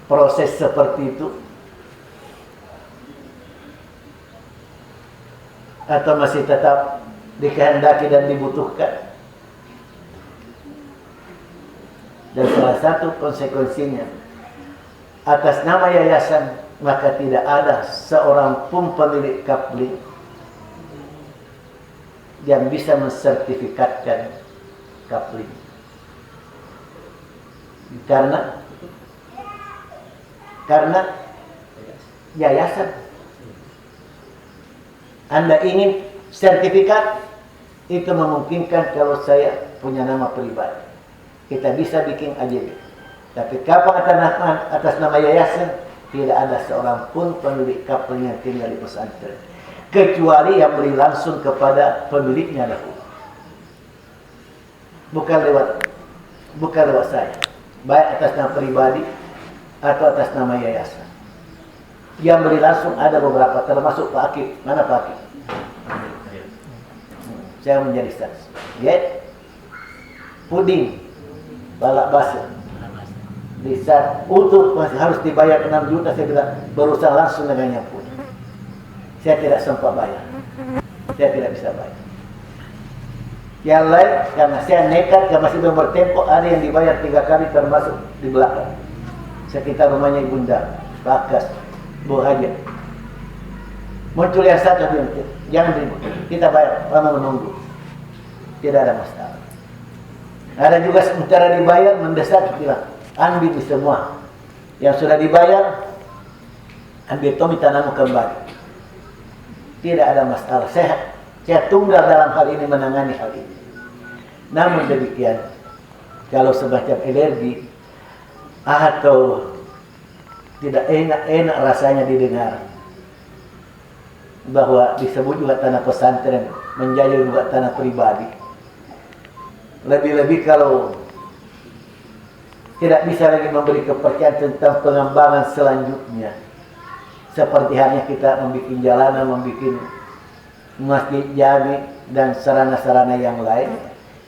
Proses seperti itu. Atau masih tetap dikehendaki dan dibutuhkan. Dan salah satu konsekuensinya, atas nama yayasan, maka tidak ada seorang pun pemilik kapling yang bisa mensertifikatkan kapling. Karena yayasan. Anda ingin sertifikat, itu memungkinkan kalau saya punya nama pribadi. Kita bisa bikin AJB. Tapi kapan atas nama yayasan, tidak ada seorang pun pemilik kapling yang tinggal di pesantren. Kecuali yang beri langsung kepada pemiliknya dahulu. Bukan lewat saya, baik atas nama pribadi atau atas nama yayasan. Yang beri langsung ada beberapa, termasuk Pak Akib. Mana Pak Akib? Saya menjadi saksi. Lihat, puding, balak basa. Di saat utuh masih harus dibayar 6 juta, saya bilang berusaha langsung dengannya pun. Saya tidak sempat bayar. Saya tidak bisa bayar. Yang lain, karena saya nekat, karena masih belum bertempo, ada yang dibayar 3 kali termasuk di belakang. Sekitar rumahnya Ibunda, Bakas, Bu Hajat. Muncul yang satu, jangan ribut, kita bayar, lama menunggu. Tidak ada masalah. Ada juga sementara dibayar, mendesak, bilang, ambil di semua. Yang sudah dibayar, ambil tomi tanahmu kembali. Tidak ada masalah. Saya tunggal dalam hal ini, menangani hal ini. Namun demikian, kalau semacam alergi atau tidak enak rasanya didengar bahwa disebut juga tanah pesantren, menjadi juga tanah pribadi. Lebih-lebih kalau tidak bisa lagi memberi kepercayaan tentang pengembangan selanjutnya. Seperti halnya kita membuat jalanan, membuat masjid jami dan sarana-sarana yang lain,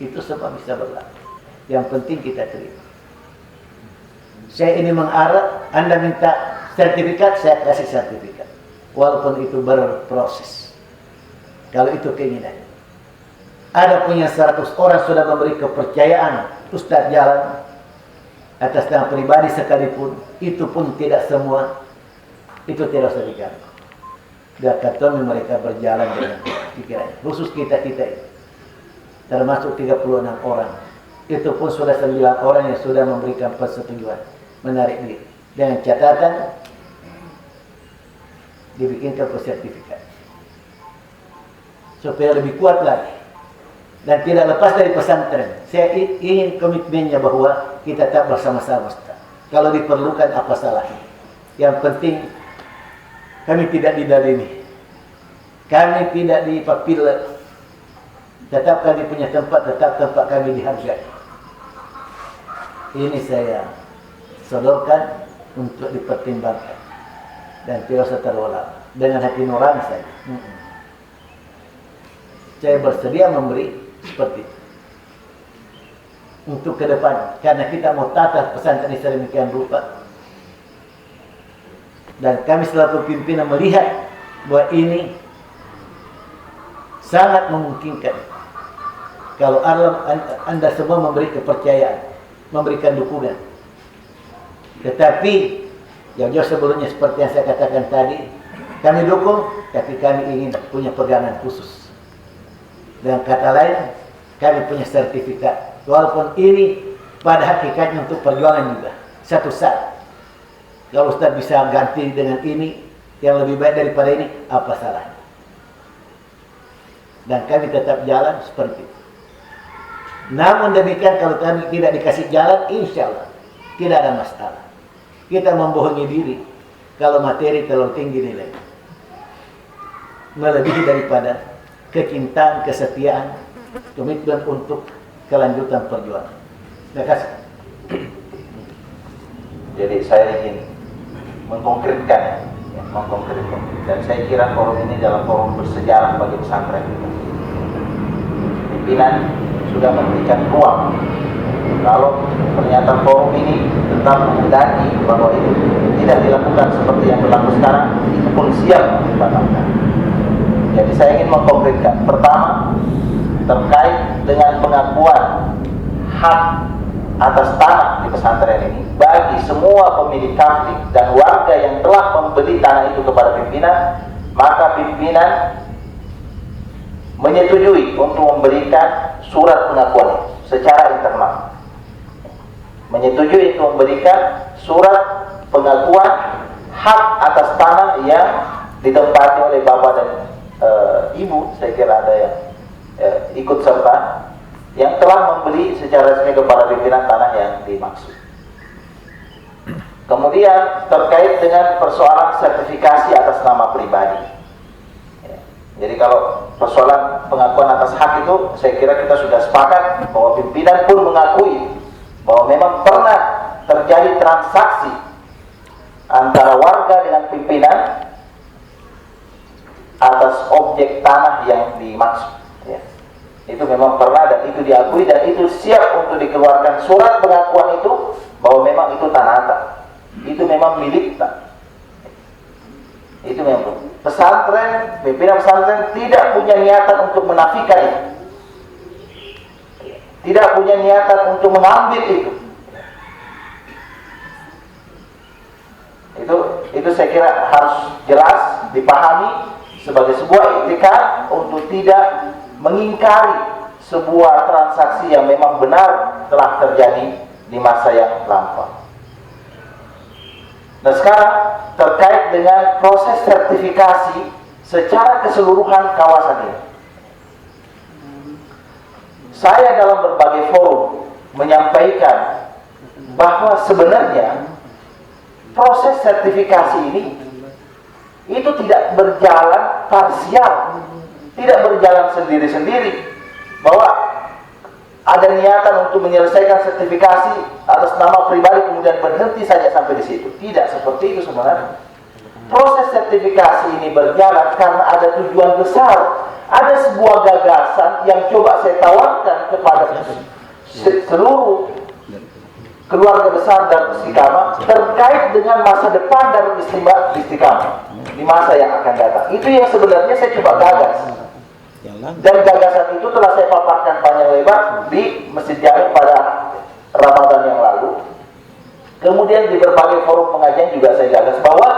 itu semua bisa berlaku. Yang penting kita terima. Saya ini mengarah, Anda minta sertifikat, saya kasih sertifikat. Walaupun itu berproses. Kalau itu keinginan. Ada punya 100 orang sudah memberi kepercayaan Ustadz jalan atas nama pribadi sekalipun, itu pun tidak semua. Itu tidak usah diganggu. Kata mereka berjalan dengan pikiran. Khusus kita itu. Termasuk 36 orang. Itu pun sudah 9 orang yang sudah memberikan persetujuan menarik diri. Dengan catatan dibikinkan sertifikat. Supaya lebih kuat lagi. Dan tidak lepas dari pesantren. Saya ingin komitmennya bahwa kita tak bersama-sama. Kalau diperlukan apa salahnya. Yang penting kami tidak didalimi. Kami tidak dipapil. Tetap kami punya tempat, tetap tempat kami dihargai. Ini saya sodorkan untuk dipertimbangkan. Dan tidak usah terolak. Dengan hati nurani saya. Saya bersedia memberi seperti itu. Untuk ke depan. Karena kita mau tata pesantren ini sedemikian rupa. Dan kami selaku pimpinan melihat bahwa ini sangat memungkinkan kalau Anda semua memberi kepercayaan, memberikan dukungan. Tetapi jauh-jauh sebelumnya seperti yang saya katakan tadi, kami dukung, tapi kami ingin punya pegangan khusus. Dengan kata lain, kami punya sertifikat. Walaupun ini pada hakikatnya untuk perjuangan juga. Satu saat kalau Ustaz bisa ganti dengan ini yang lebih baik daripada ini, apa salahnya? Dan kami tetap jalan seperti itu. Namun demikian kalau kami tidak dikasih jalan, insya Allah tidak ada masalah. Kita membohongi diri kalau materi terlalu tinggi nilai, melebihi daripada kecintaan, kesetiaan, komitmen untuk kelanjutan perjuangan. Terima kasih. Jadi saya ingin mengkonkretkan, dan saya kira forum ini adalah forum bersejarah bagi pesantren. Pimpinan sudah memberikan ruang. Kalau ternyata forum ini tetap menghendaki bahwa itu tidak dilakukan seperti yang berlaku sekarang, itu pun siap dibatalkan. Jadi saya ingin mengkonkretkan. Pertama, terkait dengan pengakuan hak atas tanah di pesantren ini bagi semua pemilik kafling dan warga yang telah membeli tanah itu kepada pimpinan, maka pimpinan menyetujui untuk memberikan surat pengakuan secara internal. Menyetujui untuk memberikan surat pengakuan hak atas tanah yang ditempati oleh bapak dan ibu, saya kira ada yang ikut serta, yang telah membeli secara resmi kepada pimpinan tanah yang dimaksud. Kemudian terkait dengan persoalan sertifikasi atas nama pribadi. Jadi kalau persoalan pengakuan atas hak itu, saya kira kita sudah sepakat bahwa pimpinan pun mengakui bahwa memang pernah terjadi transaksi antara warga dengan pimpinan atas objek tanah yang dimaksud. Itu memang pernah dan itu diakui dan itu siap untuk dikeluarkan surat pengakuan itu bahwa memang itu tanah tak. Itu memang milik tak. Itu memang pesantren, pimpinan pesantren tidak punya niatan untuk menafikan itu. Tidak punya niatan untuk mengambil itu. Itu saya kira harus jelas dipahami sebagai sebuah iktikad untuk tidak mengingkari sebuah transaksi yang memang benar telah terjadi di masa yang lampau. Nah sekarang terkait dengan proses sertifikasi secara keseluruhan kawasan ini, saya dalam berbagai forum menyampaikan bahwa sebenarnya proses sertifikasi ini itu tidak berjalan parsial, tidak berjalan sendiri-sendiri, bahwa ada niatan untuk menyelesaikan sertifikasi atas nama pribadi kemudian berhenti saja sampai di situ. Tidak seperti itu sebenarnya. Proses sertifikasi ini berjalan karena ada tujuan besar, ada sebuah gagasan yang coba saya tawarkan kepada seluruh keluarga besar dan Istiqamah terkait dengan masa depan dan Istiqamah di masa yang akan datang. Itu yang sebenarnya saya coba gagas. Dan gagasan itu telah saya paparkan panjang lebar di Masjid Jami pada Ramadan yang lalu. Kemudian di berbagai forum pengajian juga saya gagas bahwa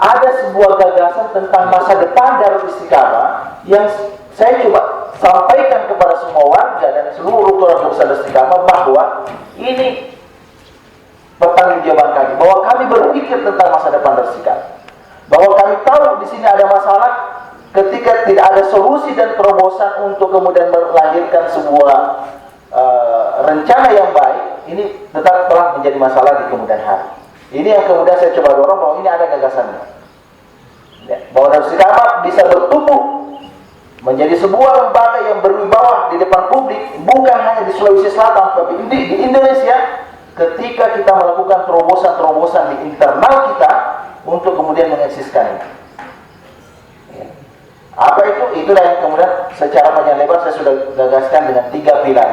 ada sebuah gagasan tentang masa depan Darul Istiqamah yang saya coba sampaikan kepada semua warga dan seluruh keluarga besar Istiqamah bahwa ini pertanggungjawaban kami, bahwa kami berpikir tentang masa depan Darul Istiqamah, bahwa kami tahu di sini ada masalah. Ketika tidak ada solusi dan terobosan untuk kemudian melahirkan sebuah rencana yang baik, ini tetap telah menjadi masalah di kemudian hari. Ini yang kemudian saya coba dorong bahwa ini ada gagasannya, bahwa Darul Istiqamah bisa bertumbuh menjadi sebuah lembaga yang berwibawa di depan publik, bukan hanya di Sulawesi Selatan, tapi di Indonesia. Ketika kita melakukan terobosan-terobosan di internal kita untuk kemudian mengeksiskan ini. Apa itu? Itulah yang kemudian secara panjang lebar saya sudah gagaskan dengan 3 pilar.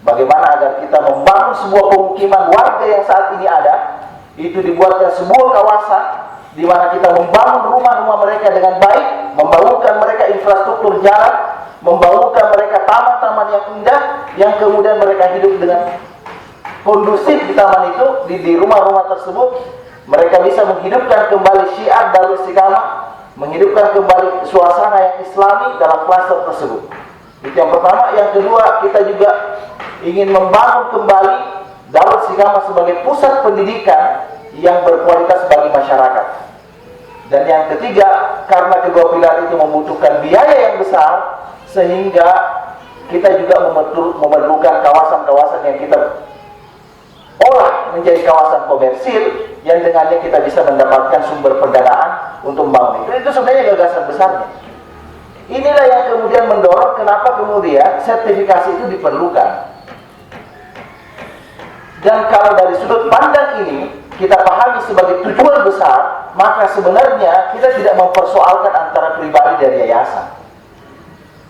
Bagaimana agar kita membangun sebuah pemukiman warga yang saat ini ada, itu dibuatkan sebuah kawasan di mana kita membangun rumah-rumah mereka dengan baik, membangunkan mereka infrastruktur jalan, membangunkan mereka taman-taman yang indah, yang kemudian mereka hidup dengan kondusif di taman itu, di rumah-rumah tersebut, mereka bisa menghidupkan kembali syiar Darul Istiqamah, menghidupkan kembali suasana yang islami dalam klaster tersebut. Itu yang pertama. Yang kedua, kita juga ingin membangun kembali Darul Istiqamah sebagai pusat pendidikan yang berkualitas bagi masyarakat. Dan yang ketiga, karena kedua pilar itu membutuhkan biaya yang besar, sehingga kita juga memerlukan kawasan-kawasan yang kita olah menjadi kawasan komersil yang dengannya kita bisa mendapatkan sumber pendanaan untuk membangun itu sebenarnya gagasan besarnya. Inilah yang kemudian mendorong kenapa kemudian sertifikasi itu diperlukan. Dan kalau dari sudut pandang ini kita pahami sebagai tujuan besar, maka sebenarnya kita tidak mempersoalkan antara pribadi dan yayasan.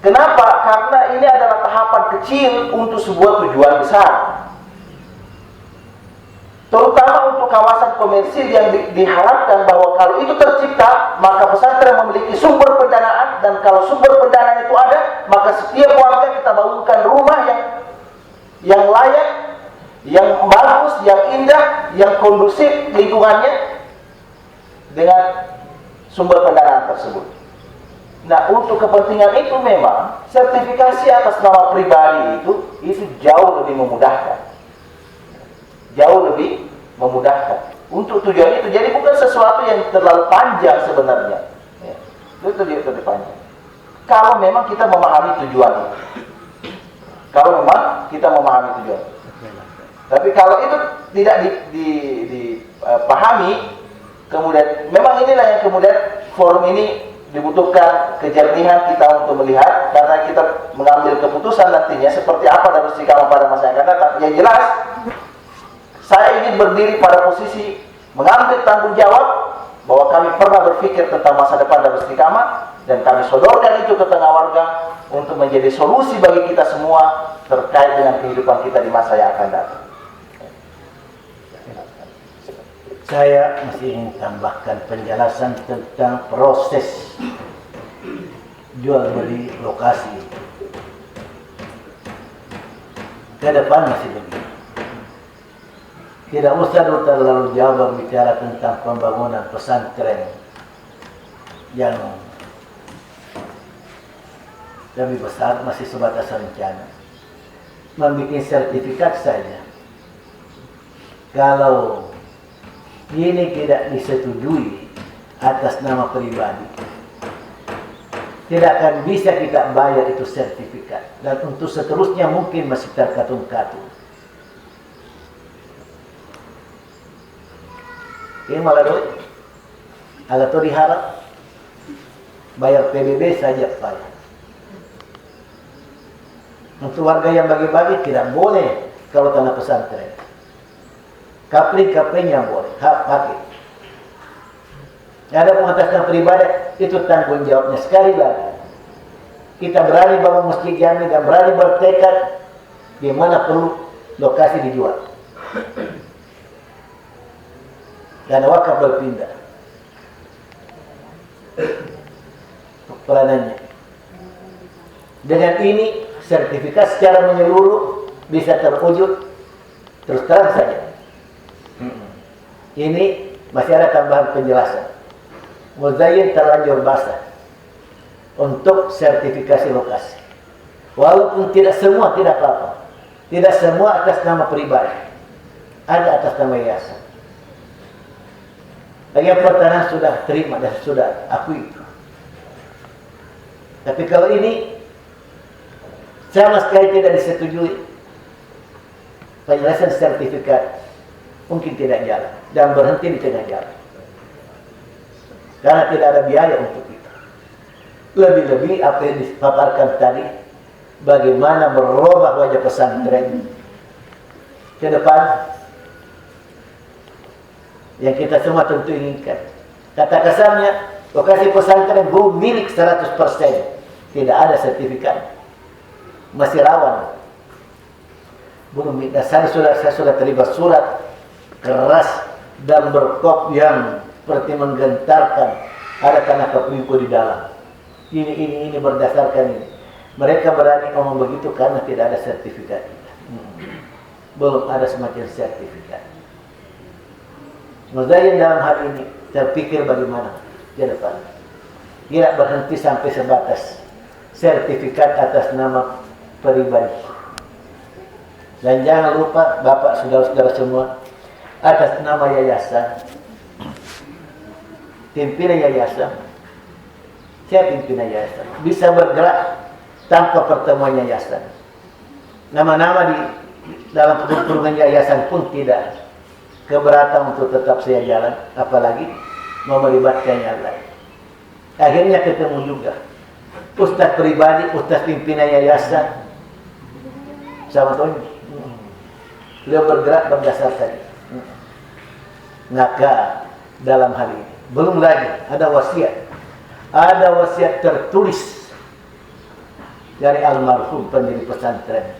Kenapa? Karena ini adalah tahapan kecil untuk sebuah tujuan besar. Terutama untuk kawasan komersil yang diharapkan bahwa kalau itu tercipta, maka pesantren memiliki sumber pendanaan, dan kalau sumber pendanaan itu ada, maka setiap warga kita bangunkan rumah yang layak, yang bagus, yang indah, yang kondusif lingkungannya dengan sumber pendanaan tersebut. Nah, untuk kepentingan itu memang sertifikasi atas nama pribadi itu jauh lebih memudahkan. Jauh lebih memudahkan untuk tujuan itu. Jadi bukan sesuatu yang terlalu panjang sebenarnya. Ya, itu lebih panjang. Kalau memang kita memahami tujuan itu. Kalau memang kita memahami tujuan. Tapi kalau itu tidak dipahami, kemudian memang inilah yang kemudian forum ini dibutuhkan kejernihan kita untuk melihat, karena kita mengambil keputusan nantinya seperti apa Darus Istiqamah pada masa yang akan datang. Yang jelas, saya ingin berdiri pada posisi mengambil tanggung jawab bahwa kami pernah berpikir tentang masa depan Darus Istiqamah, dan kami sodorkan itu ke tengah warga untuk menjadi solusi bagi kita semua terkait dengan kehidupan kita di masa yang akan datang. Saya masih ingin tambahkan penjelasan tentang proses jual beli lokasi. Ke depan masih begini. Tidak usah terlalu jauh berbicara tentang pembangunan pesantren yang lebih besar, masih sebatas rencana. Membuat sertifikat saja. Kalau ini tidak disetujui atas nama pribadi, tidak akan bisa kita bayar itu sertifikat, dan untuk seterusnya mungkin masih terkatung-katung. Ini malah duit, agak tuh diharap bayar PBB saja bayar. Untuk warga yang bagi-bagi tidak boleh kalau tanah pesantren. Kapling-kaplingnya boleh, hak pakai. Ada pengataskan pribadi, itu tanggung jawabnya. Sekali lagi, kita berani bangun masjid jami dan berani bertekad di mana perlu lokasi dijual. Dan wakaf berpindah. Peranannya. Dengan ini, sertifikat secara menyeluruh bisa terwujud. Terus terang saja. Ini masih ada tambahan penjelasan. Muzayyin terlanjur basah untuk sertifikasi lokasi. Walaupun tidak semua, tidak apa-apa. Tidak semua atas nama pribadi. Ada atas nama yayasan. Bagian pertanian sudah terima dan sudah akui. Tapi kalau ini sama sekali tidak disetujui, penjelasan sertifikat mungkin tidak jalan dan berhenti di tengah jalan, karena tidak ada biaya untuk itu. Lebih-lebih apa yang dipaparkan tadi, bagaimana merubah wajah pesantren ke depan, yang kita semua tentu inginkan. Kata kasarnya, lokasi pesantren belum milik 100%, tidak ada sertifikat, masih rawan. Belum. Saya sudah terlibat surat keras dan berkop yang seperti menggentarkan, ada tanah kepimpu di dalam. Ini berdasarkan ini. Mereka berani ngomong begitu karena tidak ada sertifikat. Belum ada semacam sertifikat. Muzayyin dalam hal ini terpikir bagaimana ke depan. Tidak berhenti sampai sebatas sertifikat atas nama pribadi. Dan jangan lupa Bapak, saudara-saudara semua, atas nama yayasan, pimpinan yayasan, saya pimpinan yayasan, bisa bergerak tanpa pertemuan yayasan. Nama-nama di dalam pertemuan yayasan pun tidak keberatan untuk tetap saya jalan, apalagi mau melibatkan yang lain. Akhirnya ketemu juga ustaz pribadi, ustaz pimpinan yayasan sama Tony. Beliau bergerak berdasarkan maka dalam hal ini belum lagi ada wasiat tertulis dari almarhum pendiri pesantren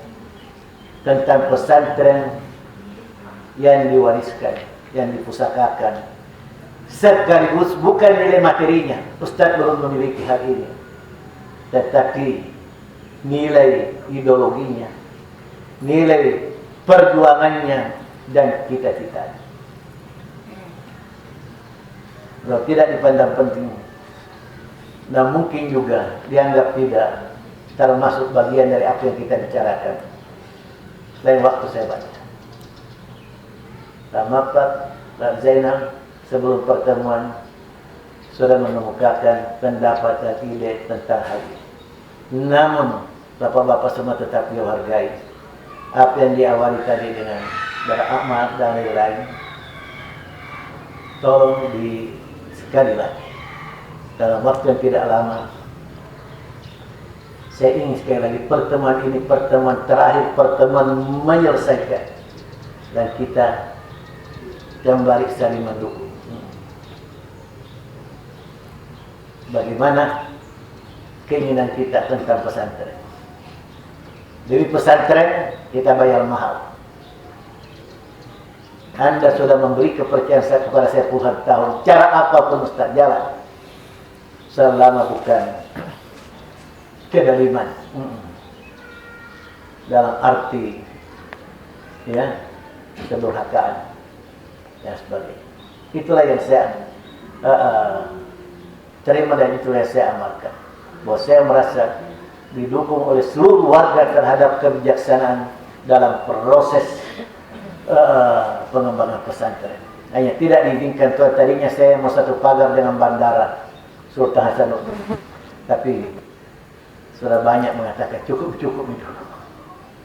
tentang pesantren yang diwariskan, yang dipusakakan, sekaligus bukan nilai materinya, Ustaz belum memiliki hal ini, tetapi nilai ideologinya, nilai perjuangannya dan cita-citanya. Kalau tidak dipandang penting, dan mungkin juga dianggap tidak termasuk bagian dari apa yang kita bicarakan. Lain waktu saya baca Ramapat dan Zainal sebelum pertemuan sudah menemukakan pendapat dan ide tentang hal ini. Namun bapak-bapak semua tetap dihargai. Apa yang diawali tadi dengan beramal dan lain-lain, tolong sekali lagi dalam waktu yang tidak lama, saya ingin sekali lagi pertemuan ini pertemuan terakhir, pertemuan menyelesaikan, dan kita kembali saling mendukung. Bagaimana keinginan kita tentang pesantren? Demi pesantren kita bayar mahal. Anda sudah memberi kepercayaan saya kepada saya puluhan tahun. Cara apapun Ustaz jalan, selama bukan kedaliman dalam arti kedurhakaan dan sebagainya. Itulah yang saya terima dan itulah yang saya amalkan. Bahwa saya merasa didukung oleh seluruh warga terhadap kebijaksanaan dalam proses pengembangan pesantren. Hanya tidak diizinkan. Tadinya saya mau satu pagar dengan bandara Sultan Hasanuddin, tapi sudah banyak mengatakan cukup itu.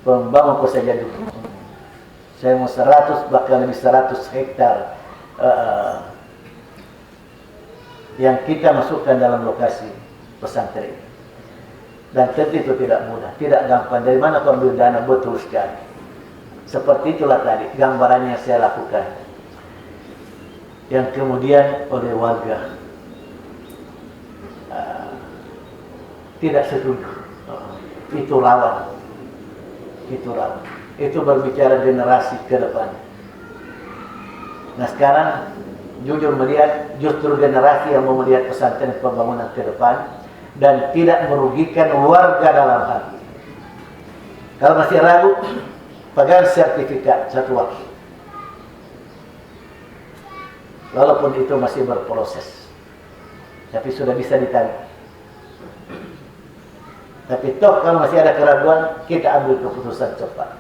Pembangun kok saja dulu. Saya mau 100 bahkan lebih 100 hektar yang kita masukkan dalam lokasi pesantren. Dan tentu itu tidak mudah, tidak gampang. Dari mana kau ambil dana? Betul sekali. Seperti itulah tadi gambarannya yang saya lakukan, yang kemudian oleh warga tidak setuju. Itu rawan. Itu berbicara generasi ke depan. Nah sekarang jujur melihat justru generasi yang mau melihat pesantren pembangunan ke depan dan tidak merugikan warga dalam hal ini. Kalau masih ragu, pegang sertifikat satu waktu. Walaupun itu masih berproses, tapi sudah bisa ditarik. Tapi toh kalau masih ada keraguan, kita ambil keputusan cepat.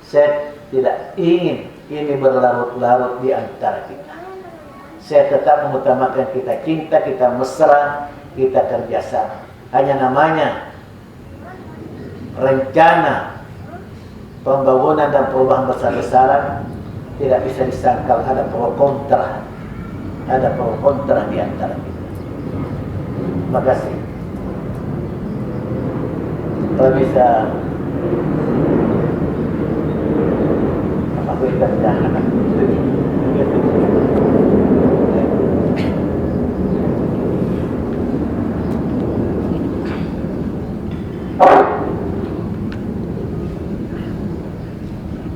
Saya tidak ingin ini berlarut-larut di antara kita. Saya tetap mengutamakan kita cinta, kita mesra, kita kerjasama. Hanya namanya rencana pembangunan dan perubahan besar-besaran tidak bisa disangkal ada pro kontra. Ada pro kontra di antara kita. Terima kasih. Kalau bisa apa kita jangan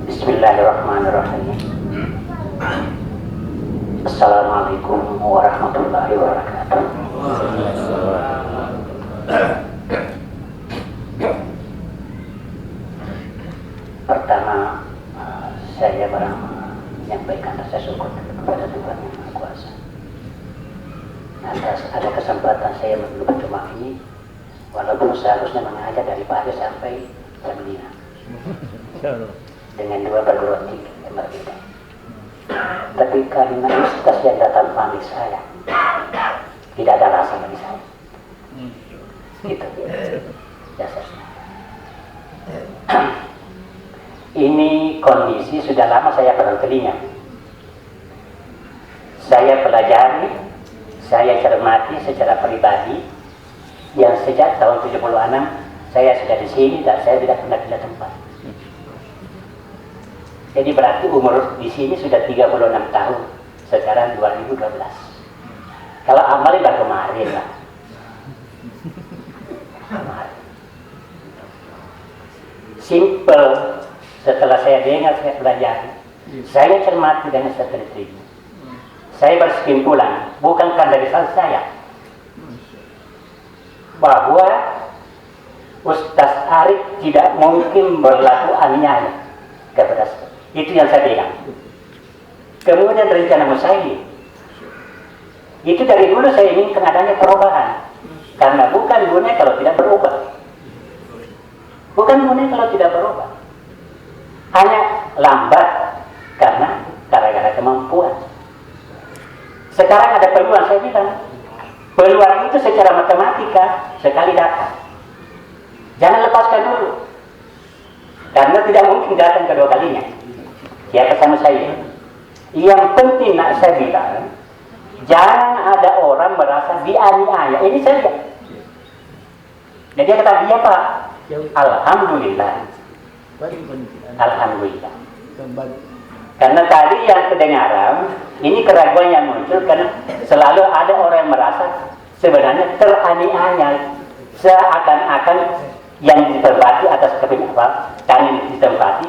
Bismillahirrahmanirrahim. Assalamualaikum warahmatullahi wabarakatuh. Pertama, saya menyampaikan rasa syukur kepada Tuhan Yang Maha Kuasa atas ada kesempatan saya mendudukan rumah ini, walaupun seharusnya mengajar dari pagi sampai jam 5 dengan 2 perguruan tinggi yang berbeda. Tapi karena ustaz yang datang panggil saya, tidak ada rasa bagi saya. Gitu. Dasarnya. Ini kondisi sudah lama saya pegang telinga. saya pelajari, saya cermati secara pribadi, yang sejak tahun 76 saya sudah di sini dan saya tidak pernah pindah tempat. Jadi berarti umur di sini sudah 36 tahun, sekarang 2012. Kalau amal baru kemarin lah. Kemarin. Simple, setelah saya dengar, saya pelajari, saya cermati dengan saya teliti. Saya berkesimpulan, bukan karena lisan saya, bahwa Ustaz Arif tidak mungkin berlaku aniaya kepada saya. Itu yang saya bilang. Kemudian rencana Musayyib, itu dari dulu saya inginkan adanya perubahan, karena bukan gunanya kalau tidak berubah. Bukan gunanya kalau tidak berubah. Hanya lambat karena gara-gara kemampuan. Sekarang ada peluang, saya bilang. Peluang itu secara matematika sekali datang. Jangan lepaskan dulu. Karena tidak mungkin datang kedua kalinya. Ya pesan saya. Yang penting nak saya bilang, jangan ada orang merasa dianiaya. Ini saja. Dan dia kata, dia Pak, alhamdulillah. Alhamdulillah. Karena tadi yang kedengaran, ini keraguan yang muncul karena selalu ada orang yang merasa sebenarnya teraniaya, seakan-akan yang ditempati atas kami ditempati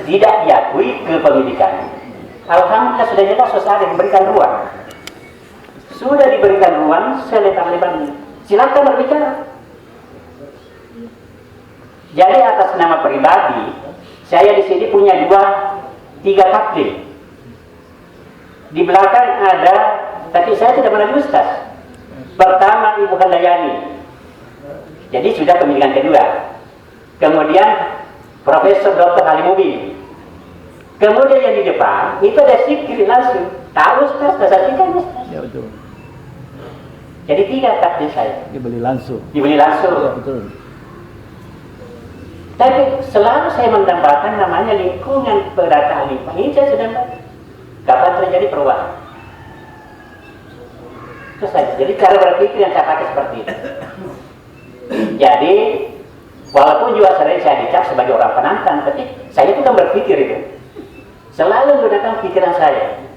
tidak diakui kepemilikannya. Alhamdulillah sudah jelas Ustaz diberikan ruang. Sudah diberikan ruang selebar-lebarnya. Silakan berbicara. Jadi atas nama pribadi, saya di sini punya 3 takdir. Di belakang ada, tapi saya tidak melalui Ustaz. Pertama Ibu Handayani, jadi sudah pemilikan kedua. Kemudian Profesor Dr. Halimudin. Kemudian yang di depan itu ada zikir langsung. Tahu Ustaz, saksikan Ustaz. Ya betul. Jadi 3 takdir saya. Dibeli langsung. Dibeli langsung. Ya betul. Tapi selalu saya mendambakan namanya lingkungan pendataan limpah. Ini saya sudah kapan terjadi perubahan. Itu saja. Jadi cara berpikir yang saya pakai seperti itu. Jadi walaupun juga sering saya dicap sebagai orang penantang, tapi saya itu kan berpikir itu. Selalu menggunakan pikiran saya.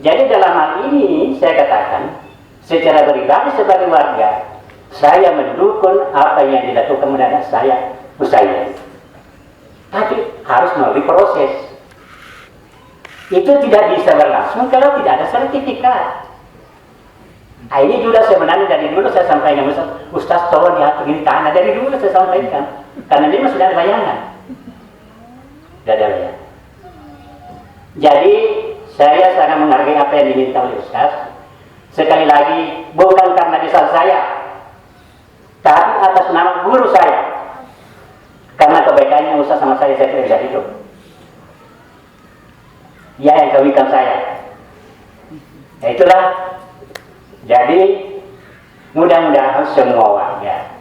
Jadi dalam hal ini saya katakan, secara pribadi sebagai warga, saya mendukung apa yang dilakukan mendadak saya. Usai. Tapi harus melalui proses. Itu tidak bisa berlangsung kalau tidak ada sertifikat. Nah, ini juga sebenarnya dari dulu saya sampaikan, Ustaz tolong diatur ini tanah. Dari dulu saya sampaikan, karena ini sudah ada bayangan. Sudah ada bayangan. Jadi saya sangat menghargai apa yang diminta oleh Ustaz. Sekali lagi, bukan karena lisan saya, tapi atas nama guru saya. Karena kebaikannya Ustaz sama saya tidak bisa hidup. Dia yang kebaikan saya. Ya itulah. Jadi mudah-mudahan semua warga,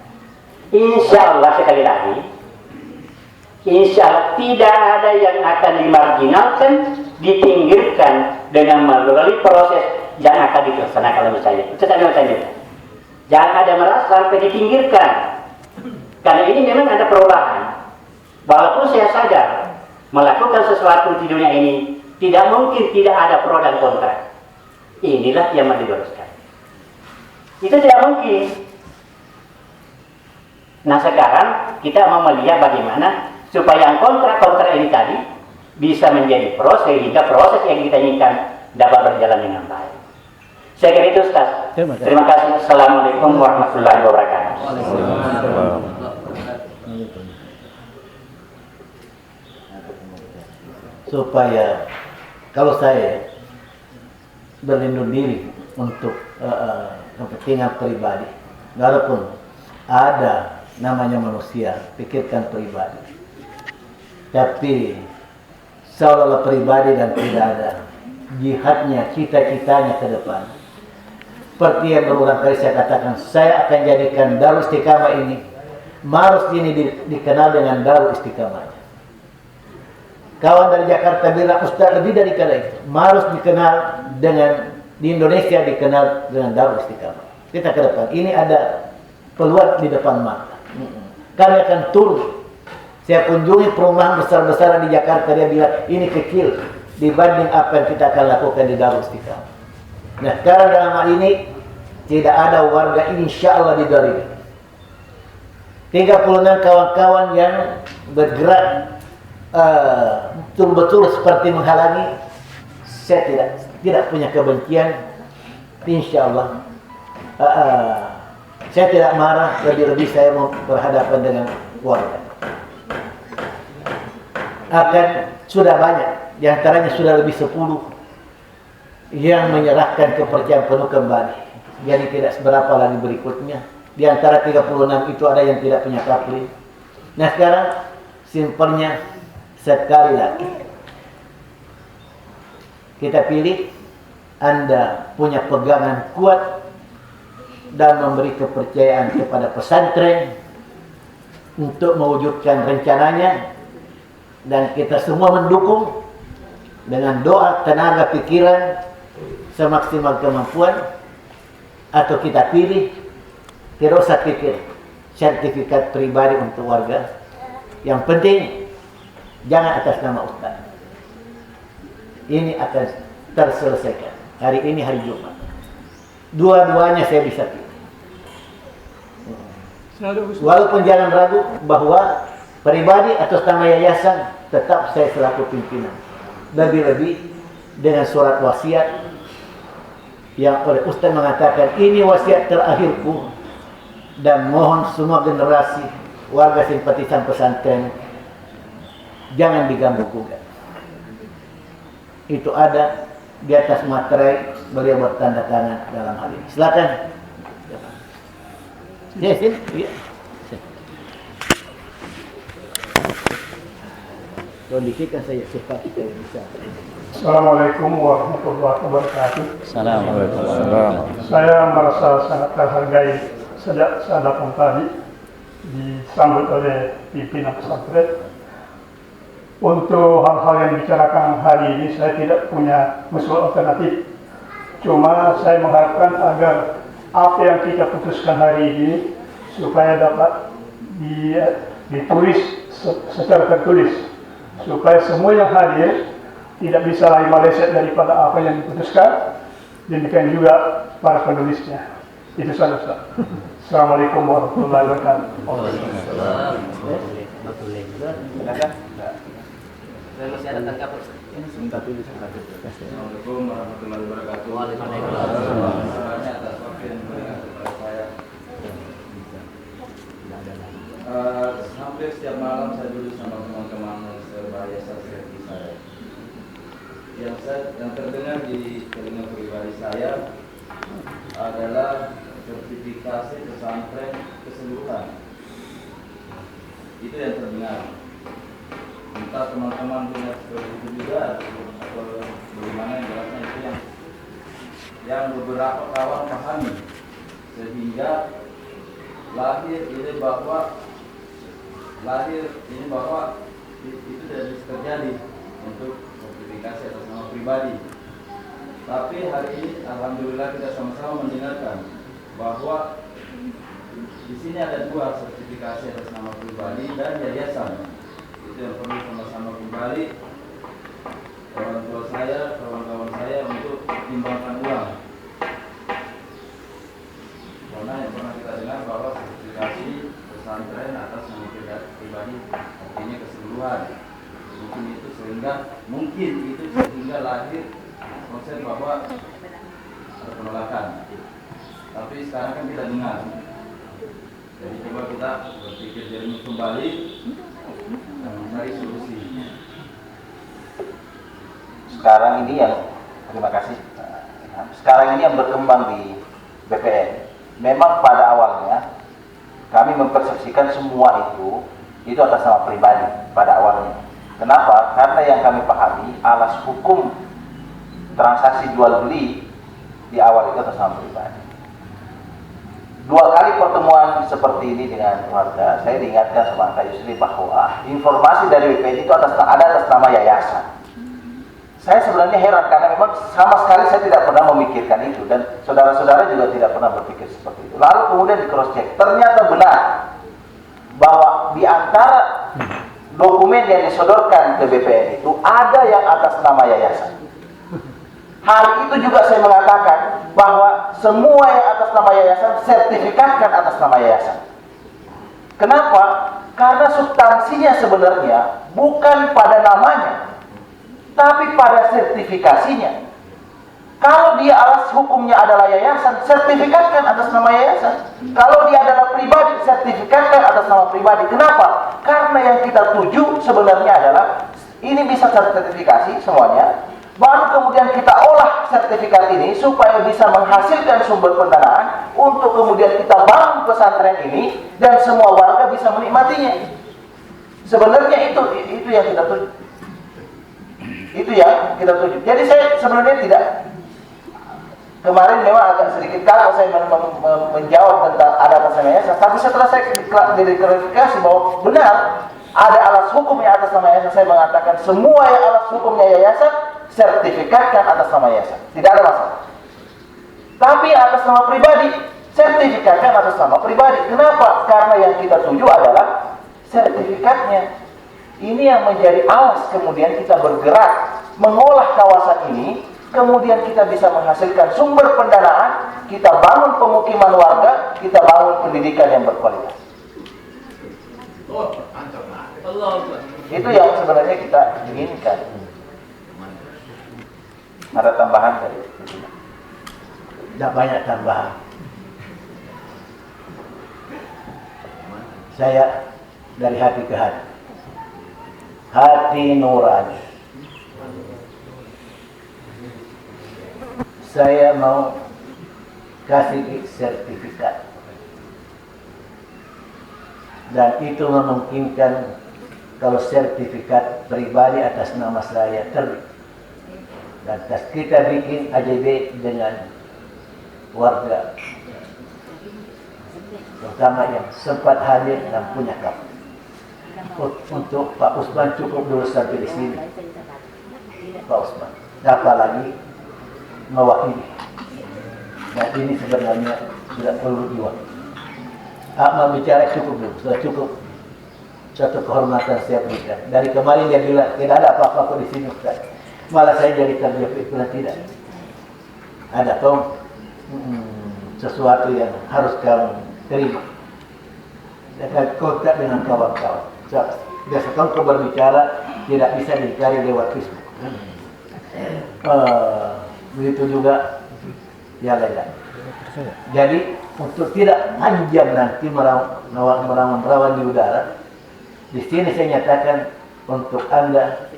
insya Allah sekali lagi, insya Allah tidak ada yang akan dimarginalkan, dipinggirkan dengan melalui proses yang akan dilaksanakan oleh saya. Itu saja. Jangan ada merasa sampai dipinggirkan. Karena ini memang ada perubahan. Walaupun saya sadar melakukan sesuatu di dunia ini tidak mungkin tidak ada pro dan kontra. Inilah yang diluruskan. Itu tidak mungkin. Nah sekarang kita mau melihat bagaimana supaya yang kontra-kontra ini tadi bisa menjadi pro sehingga proses yang kita inginkan dapat berjalan dengan baik. Saya kira itu Ustaz. Terima kasih. Assalamualaikum warahmatullahi wabarakatuh. Supaya kalau saya berlindung diri untuk kepentingan pribadi, walaupun ada namanya manusia, pikirkan pribadi, tapi seolah-olah pribadi dan tidak ada jihadnya, cita-citanya ke depan. Seperti yang berulang kali saya katakan, saya akan jadikan Darul Istiqamah ini, Maros ini dikenal dengan Darul Istiqamah. Kawan dari Jakarta bilang, Ustaz lebih dari kala itu, Maros dikenal dengan di Indonesia dikenal dengan Darul Istiqamah. Kita ke depan. Ini ada peluang di depan mata. Kami akan turun. Saya kunjungi perumahan besar-besaran di Jakarta, dia bilang ini kecil dibanding apa yang kita akan lakukan di Darul Istiqamah. Nah, sekarang dalam hal ini tidak ada warga insya Allah di Darul. 36 kawan-kawan yang bergerak betul-betul seperti menghalangi. Saya tidak punya kebencian, insya Allah. Saya tidak marah, lebih-lebih saya mau berhadapan dengan warga. Sudah banyak, diantaranya sudah lebih 10 yang menyerahkan kepercayaan penuh kembali. Jadi tidak seberapa lagi berikutnya. Di antara 36 itu ada yang tidak punya kapling. Nah sekarang simpelnya sekali lagi kita pilih, Anda punya pegangan kuat dan memberi kepercayaan kepada pesantren untuk mewujudkan rencananya, dan kita semua mendukung dengan doa, tenaga, pikiran semaksimal kemampuan. Atau kita pilih, tidak usah pikir sertifikat pribadi untuk warga, yang penting jangan atas nama Ustaz. Ini akan terselesaikan hari ini, hari Jumat. Dua-duanya saya bisa pilih. Walaupun jangan ragu bahwa pribadi atau nama yayasan tetap saya selaku pimpinan. Lebih-lebih dengan surat wasiat yang oleh Ustaz mengatakan ini wasiat terakhirku, dan mohon semua generasi warga simpatisan pesantren jangan diganggu gugat. Itu ada di atas materai, beliau bertanda tangan dalam hal ini. Silakan. Ya, sini. Ya. Kondisikan saya cepat saya bisa. Assalamualaikum warahmatullahi wabarakatuh. Assalamualaikum. Saya merasa sangat terhargai sejak saya datang tadi disambut oleh pimpinan pesantren. Untuk hal-hal yang dibicarakan hari ini saya tidak punya usul alternatif. Cuma saya mengharapkan agar apa yang kita putuskan hari ini supaya dapat ditulis secara tertulis, supaya semua yang hadir tidak bisa lagi meleset daripada apa yang diputuskan, demikian juga para penulisnya. Itu saja, Ustaz. Assalamualaikum warahmatullahi wabarakatuh. Masih ada tanggapan? Assalamualaikum warahmatullahi wabarakatuh. Atas waktu yang diberikan kepada saya. Hampir setiap malam saya duduk sama teman-teman sebaya seperti saya. Yang terdengar di telinga pribadi saya adalah sertifikasi pesantren keseluruhan. Itu yang terdengar. Entah teman-teman punya seperti itu juga atau bagaimana, yang jelasnya itu yang beberapa kawan pahami, sehingga lahir ini bahwa itu tidak bisa terjadi untuk sertifikasi atas nama pribadi. Tapi hari ini alhamdulillah kita sama-sama mendengarkan bahwa di sini ada dua sertifikasi atas nama pribadi dan yayasan. Itu yang perlu sama-sama kembali orang tua saya, kawan-kawan saya untuk pertimbangkan ulang. Karena yang pernah kita dengar bahwa sertifikasi pesantren atas nama pribadi artinya keseluruhan. Mungkin itu sehingga lahir konsep bahwa ada penolakan. Tapi sekarang kan kita dengar. Jadi coba kita berpikir jernih kembali dan mencari solusi. Sekarang ini yang, terima kasih. Sekarang ini yang berkembang di BPN. Memang pada awalnya kami mempersepsikan semua itu atas nama pribadi pada awalnya. Kenapa? Karena yang kami pahami alas hukum transaksi jual beli di awal itu atas nama pribadi. 2 kali pertemuan seperti ini dengan warga, saya diingatkan sama Kak Yusri bahwa informasi dari BPN itu ada atas nama yayasan. Saya sebenarnya heran karena memang sama sekali saya tidak pernah memikirkan itu dan saudara-saudara juga tidak pernah berpikir seperti itu. Lalu kemudian di cross check, ternyata benar bahwa di antara dokumen yang disodorkan ke BPN itu ada yang atas nama yayasan. Hari itu juga saya mengatakan bahwa semua yang atas nama yayasan sertifikatkan atas nama yayasan. Kenapa? Karena substansinya sebenarnya bukan pada namanya, tapi pada sertifikasinya. Kalau dia alas hukumnya adalah yayasan, sertifikatkan atas nama yayasan. Kalau dia adalah pribadi, sertifikatkan atas nama pribadi. Kenapa? Karena yang kita tuju sebenarnya adalah ini bisa sertifikasi semuanya. Baru kemudian kita olah sertifikat ini supaya bisa menghasilkan sumber pendanaan untuk kemudian kita bangun pesantren ini dan semua warga bisa menikmatinya. Sebenarnya itu yang kita tuju. Itu yang kita tuju. Jadi saya sebenarnya tidak, kemarin memang agak sedikit kaget saya menjawab tentang ada atas nama yayasan, tapi setelah saya diklarifikasi bahwa benar ada alas hukum yang atas nama yayasan, saya mengatakan semua yang alas hukumnya yayasan sertifikatkan atas nama yayasan, tidak ada masalah. Tapi atas nama pribadi, sertifikatkan atas nama pribadi. Kenapa? Karena yang kita tuju adalah sertifikatnya. Ini yang menjadi alas kemudian kita bergerak mengolah kawasan ini, kemudian kita bisa menghasilkan sumber pendanaan, kita bangun pemukiman warga, kita bangun pendidikan yang berkualitas. Itu yang sebenarnya kita inginkan. Ada tambahan dari itu? Tidak banyak tambahan. Saya dari hati ke hati. Hati nurani. Saya mau kasih sertifikat. Dan itu memungkinkan kalau sertifikat pribadi atas nama saya terbit. Dan kita bikin AJB dengan warga, terutama yang sempat hadir dan punya kapal. Untuk Pak Usman cukup dulu sampai di sini. Pak Usman, apalagi mewakili. Dan ini sebenarnya sudah perlu diwakili. Akmal bicara cukup dulu, sudah cukup. Suatu kehormatan saya berikan. Dari kemarin dia bilang tidak ada apa-apa di sini, Ustaz. Malah saya jadi terjepit, tidak. Ada toh sesuatu yang harus kamu terima. Dan kontak dengan kawan-kawan. Biasakan kau berbicara tidak bisa dicari lewat Facebook. Begitu juga ya lain. Jadi untuk tidak panjang nanti merawan di udara, di sini saya nyatakan untuk Anda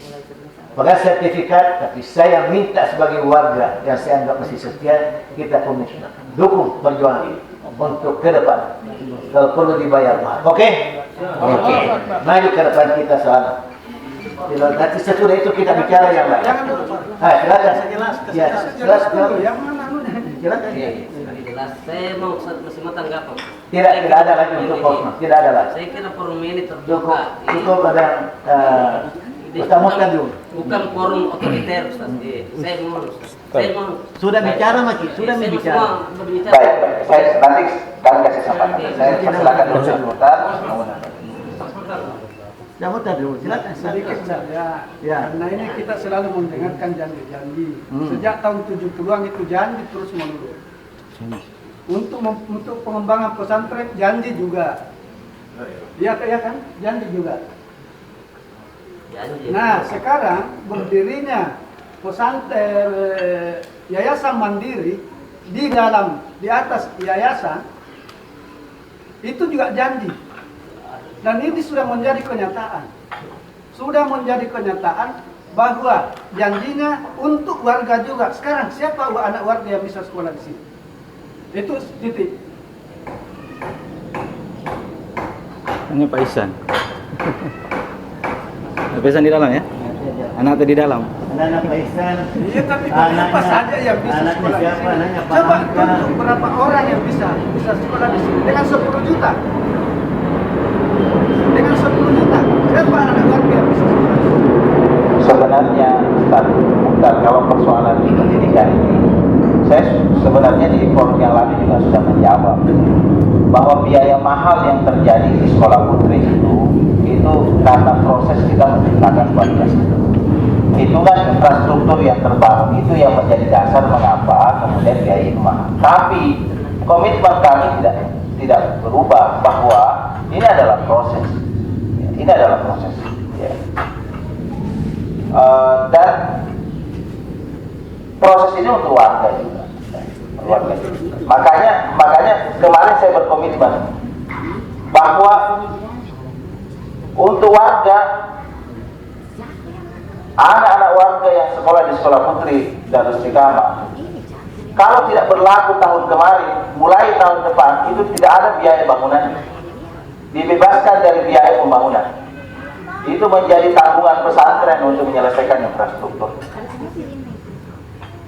pakai sertifikat, tapi saya minta sebagai warga yang saya anggap masih setia, kita komitmen dukung perjuangan ini untuk ke depan. Kalau perlu dibayar mahal. Oke? Oke. Mari ke depan kita sana. Nanti sesudah itu kita bicara yang lain. Silakan. Ya, jelaskan. Yang mana? Silakan. Jelas. Saya masih mau tanggapan. Tidak ada lagi untuk Osman. Tidak ada lagi. Saya kira forum ini terbuka. Cukup ada Ustaz dulu. Bukan forum otoriter, Ustaz. Saya mohon, Ustaz. Saya mohon. Sudah bicara, Maki. Sudah bicara. Baik. Saya nanti kami kasih kesempatan. Saya persilakan dulu sebentar. Jawatan dulu. Silakan. Sedikit saja. Ya. Karena ini kita selalu mendengarkan janji-janji. Sejak tahun 70-an itu janji terus menerus. Untuk pengembangan pesantren janji juga. Iya kan? Janji juga. Nah, sekarang berdirinya pesantren yayasan mandiri di atas yayasan itu juga janji. Dan ini sudah menjadi kenyataan. Sudah menjadi kenyataan bahwa janjinya untuk warga juga. Sekarang siapa anak warga yang bisa sekolah di sini? Itu titik. Hanya Pak Ihsan. Pak Ihsan di dalam ya? Anak tadi di dalam. Anak-anak Pak Ihsan. Iya, tapi siapa saja yang bisa sekolah di sini? Coba tunjuk berapa orang yang bisa sekolah di sini dengan 10 juta. Dengan 10 juta, siapa anak warga yang bisa sekolah? Sebenarnya Ustaz, sebentar, kalau persoalan di pendidikan ini, saya sebenarnya di forum yang lalu juga sudah menjawab bahwa biaya mahal yang terjadi di sekolah putri itu karena proses kita menciptakan kualitas itu kan infrastruktur yang terbangun itu yang menjadi dasar mengapa kemudian biaya itu mahal. Tapi komitmen kami tidak berubah bahwa ini adalah proses, ini adalah proses. Ya. Dan proses ini untuk warga juga. Makanya kemarin saya berkomitmen bahwa untuk warga, anak-anak warga yang sekolah di sekolah putri Darus Istiqamah, kalau tidak berlaku tahun kemarin, mulai tahun depan itu tidak ada biaya bangunan, dibebaskan dari biaya pembangunan. Itu menjadi tanggungan pesantren untuk menyelesaikan infrastruktur.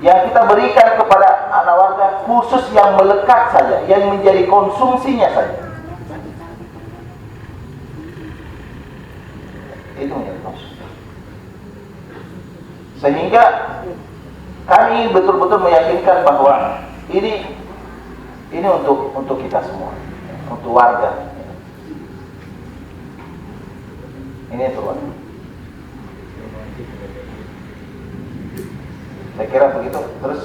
Yang kita berikan kepada anak warga khusus yang melekat saja, yang menjadi konsumsinya saja. Itu menjadi konsumsi. Sehingga kami betul-betul meyakinkan bahwa ini untuk kita semua, untuk warga. Ini untuk warga. Saya kira begitu. Terus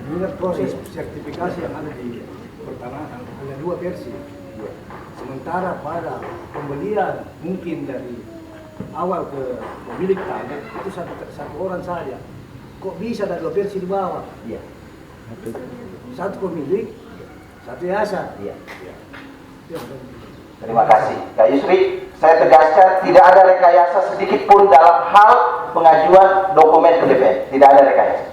Mengingat proses sertifikasi yang ada di pertanahan ada dua versi. Sementara pada pembelian mungkin dari awal ke pemilik tanah itu satu orang saja. Kok bisa ada dua versi di bawah? Iya. Satu pemilik, satu yayasan. Iya. terima kasih Kak Yusri. Saya tegaskan tidak ada rekayasa sedikit pun dalam hal pengajuan dokumen ke DPR. Tidak ada rekayasa.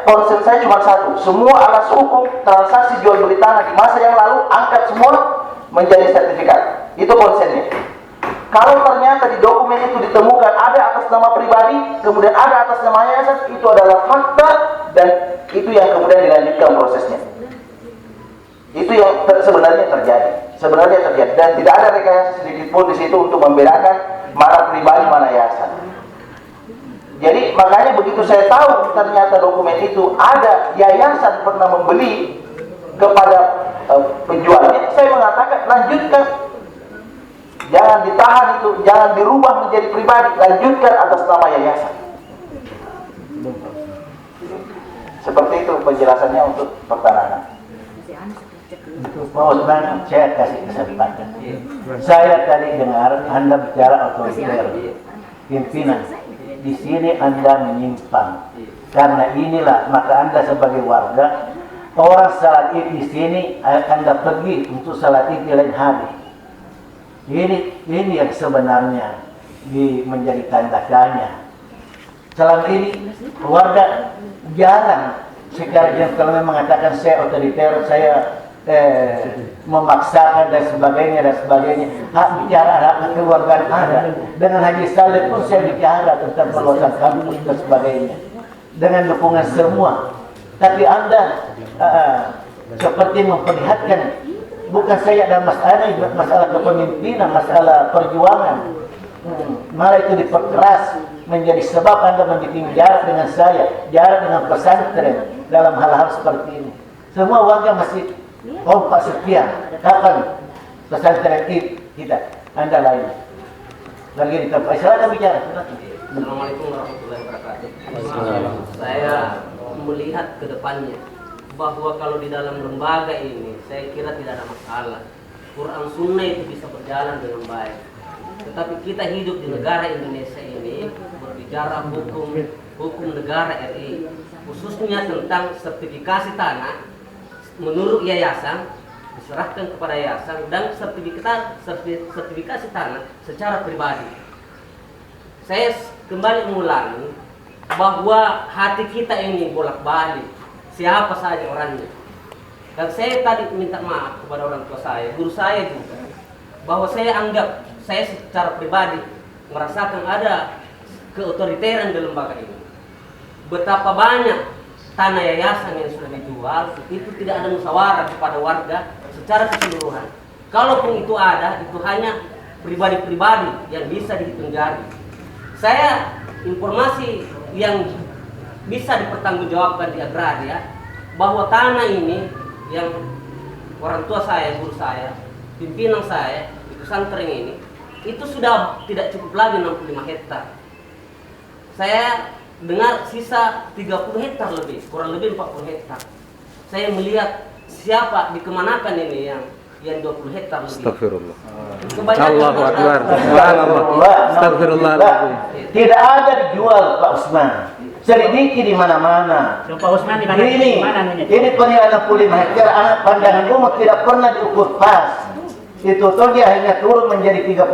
Konsen saya cuma satu. Semua alas hukum transaksi jual beli tanah di masa yang lalu angkat semua menjadi sertifikat. Itu konsennya. Kalau ternyata di dokumen itu ditemukan ada atas nama pribadi, kemudian ada atas nama yayasan, itu adalah fakta dan itu yang kemudian dilanjutkan prosesnya. Itu yang sebenarnya terjadi. Dan tidak ada rekayasa sedikit pun di situ untuk membedakan mana pribadi mana yayasan. Jadi makanya begitu saya tahu ternyata dokumen itu ada yayasan pernah membeli kepada penjualnya, saya mengatakan lanjutkan. Jangan ditahan itu, jangan dirubah menjadi pribadi, lanjutkan atas nama yayasan. Seperti itu penjelasannya untuk pertanahan. Pak Osman, saya kasih kesempatan. Saya tadi dengar Anda bicara otoriter, pimpinan. Di sini Anda menyimpang. Karena inilah, maka Anda sebagai warga, orang salat id di sini Anda pergi untuk salat id di lain hari. Ini yang sebenarnya menjadi tanda tanya. Selama ini warga jarang secara gentleman mengatakan saya otoriter, saya memaksakan dan sebagainya. Hak bicara, hak kekeluargaan ada. Dengan Haji Saleh pun saya bicara tentang perluasan kampus dan sebagainya dengan dukungan semua. Tapi Anda seperti memperlihatkan bukan saya ada masalah kepemimpinan, masalah perjuangan. Malah itu diperkeras menjadi sebab Anda membuat jarak dengan saya, jarak dengan pesantren dalam hal-hal seperti ini. Semua warga masih kompak setia. Kapan pesantren kita? Anda lain. Lagi di tempat saya bicara. Assalamualaikum warahmatullahi wabarakatuh. Saya melihat ke depannya bahwa kalau di dalam lembaga ini saya kira tidak ada masalah. Quran Sunnah itu bisa berjalan dengan baik. Tetapi kita hidup di negara Indonesia ini berbicara hukum negara RI, khususnya tentang sertifikasi tanah menurut yayasan diserahkan kepada yayasan dan sertifikasi tanah secara pribadi. Saya kembali mengulangi bahwa hati kita ini bolak-balik, siapa saja orangnya. Dan saya tadi minta maaf kepada orang tua saya, guru saya juga, bahwa saya anggap saya secara pribadi merasakan ada keotoriteran di lembaga ini. Betapa banyak tanah yayasan yang sudah dijual itu tidak ada musyawarah kepada warga secara keseluruhan. Kalaupun itu ada, itu hanya pribadi-pribadi yang bisa dihitung jari. Saya informasi yang bisa dipertanggungjawabkan di agraria bahwa tanah ini yang orang tua saya, guru saya, pimpinan saya di pesantren ini itu sudah tidak cukup lagi 65 hektar. Saya dengar sisa 30 hektar lebih, kurang lebih 40 hektar. Saya melihat siapa dikemanakan ini yang 20 hektar lebih. Astagfirullah. Allahu Akbar. Astagfirullah. Tidak ada dijual Pak Usman. Selidiki di mana-mana. Pak Usman di mana? Ini penilaian 65 hektar, anak pandangan umum tidak pernah diukur pas. Itu toh dia hanya turun menjadi 35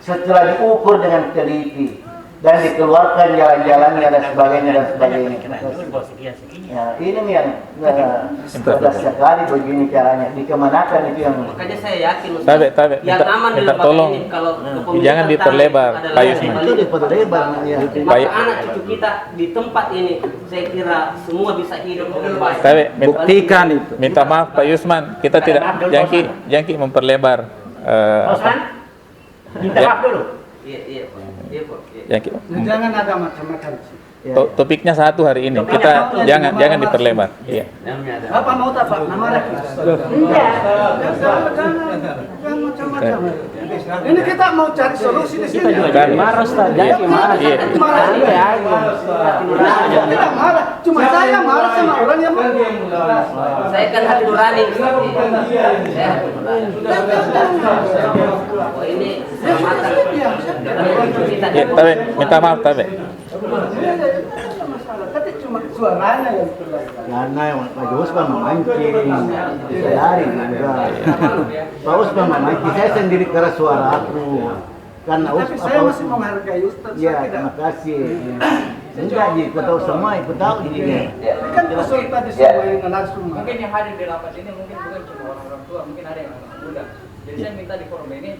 setelah diukur dengan teliti dan dikeluarkan jalan-jalannya dan sebagainya. Ya, ini yang sudah sekali begini caranya. Dikemanakan itu yang Makanya saya yakin yang aman di lembaga tolong, ini kalau jangan diperlebar, Pak Yusman. itu diperlebar ya. maka anak cucu kita di tempat ini saya kira semua bisa hidup dengan baik. Buktikan itu. Minta maaf Pak Yusman, kita tidak jangki memperlebar. Minta maaf dulu. Iya, Pak. Jangki. Jangan ada macam-macam. Topiknya satu hari ini. Kita jangan diperlebar. Iya. Apa mau tak Pak? Nama lagi. Jangan macam-macam. Ini kita mau cari solusi di sini. Kan marah tadi. Iya. Tidak marah. Cuma saya marah sama orang yang Saya kan hati nurani. Saya hati nurani. Oh ini keselamatan. Ya, tapi minta maaf tapi. Tapi cuma suaranya yang Karena Pak Usman memancing, dari juga. Pak Usman memancing, saya sendiri keras suara aku. Karena tapi saya masih menghargai Ustaz. Ya, terima kasih. Enggak, Ji, ikut tahu semua, ikut tahu ini. Ini kan peserta di semua yang langsung. Mungkin yang hadir di rapat ini mungkin bukan cuma orang-orang tua, mungkin ada yang anak muda. Jadi saya minta di forum ini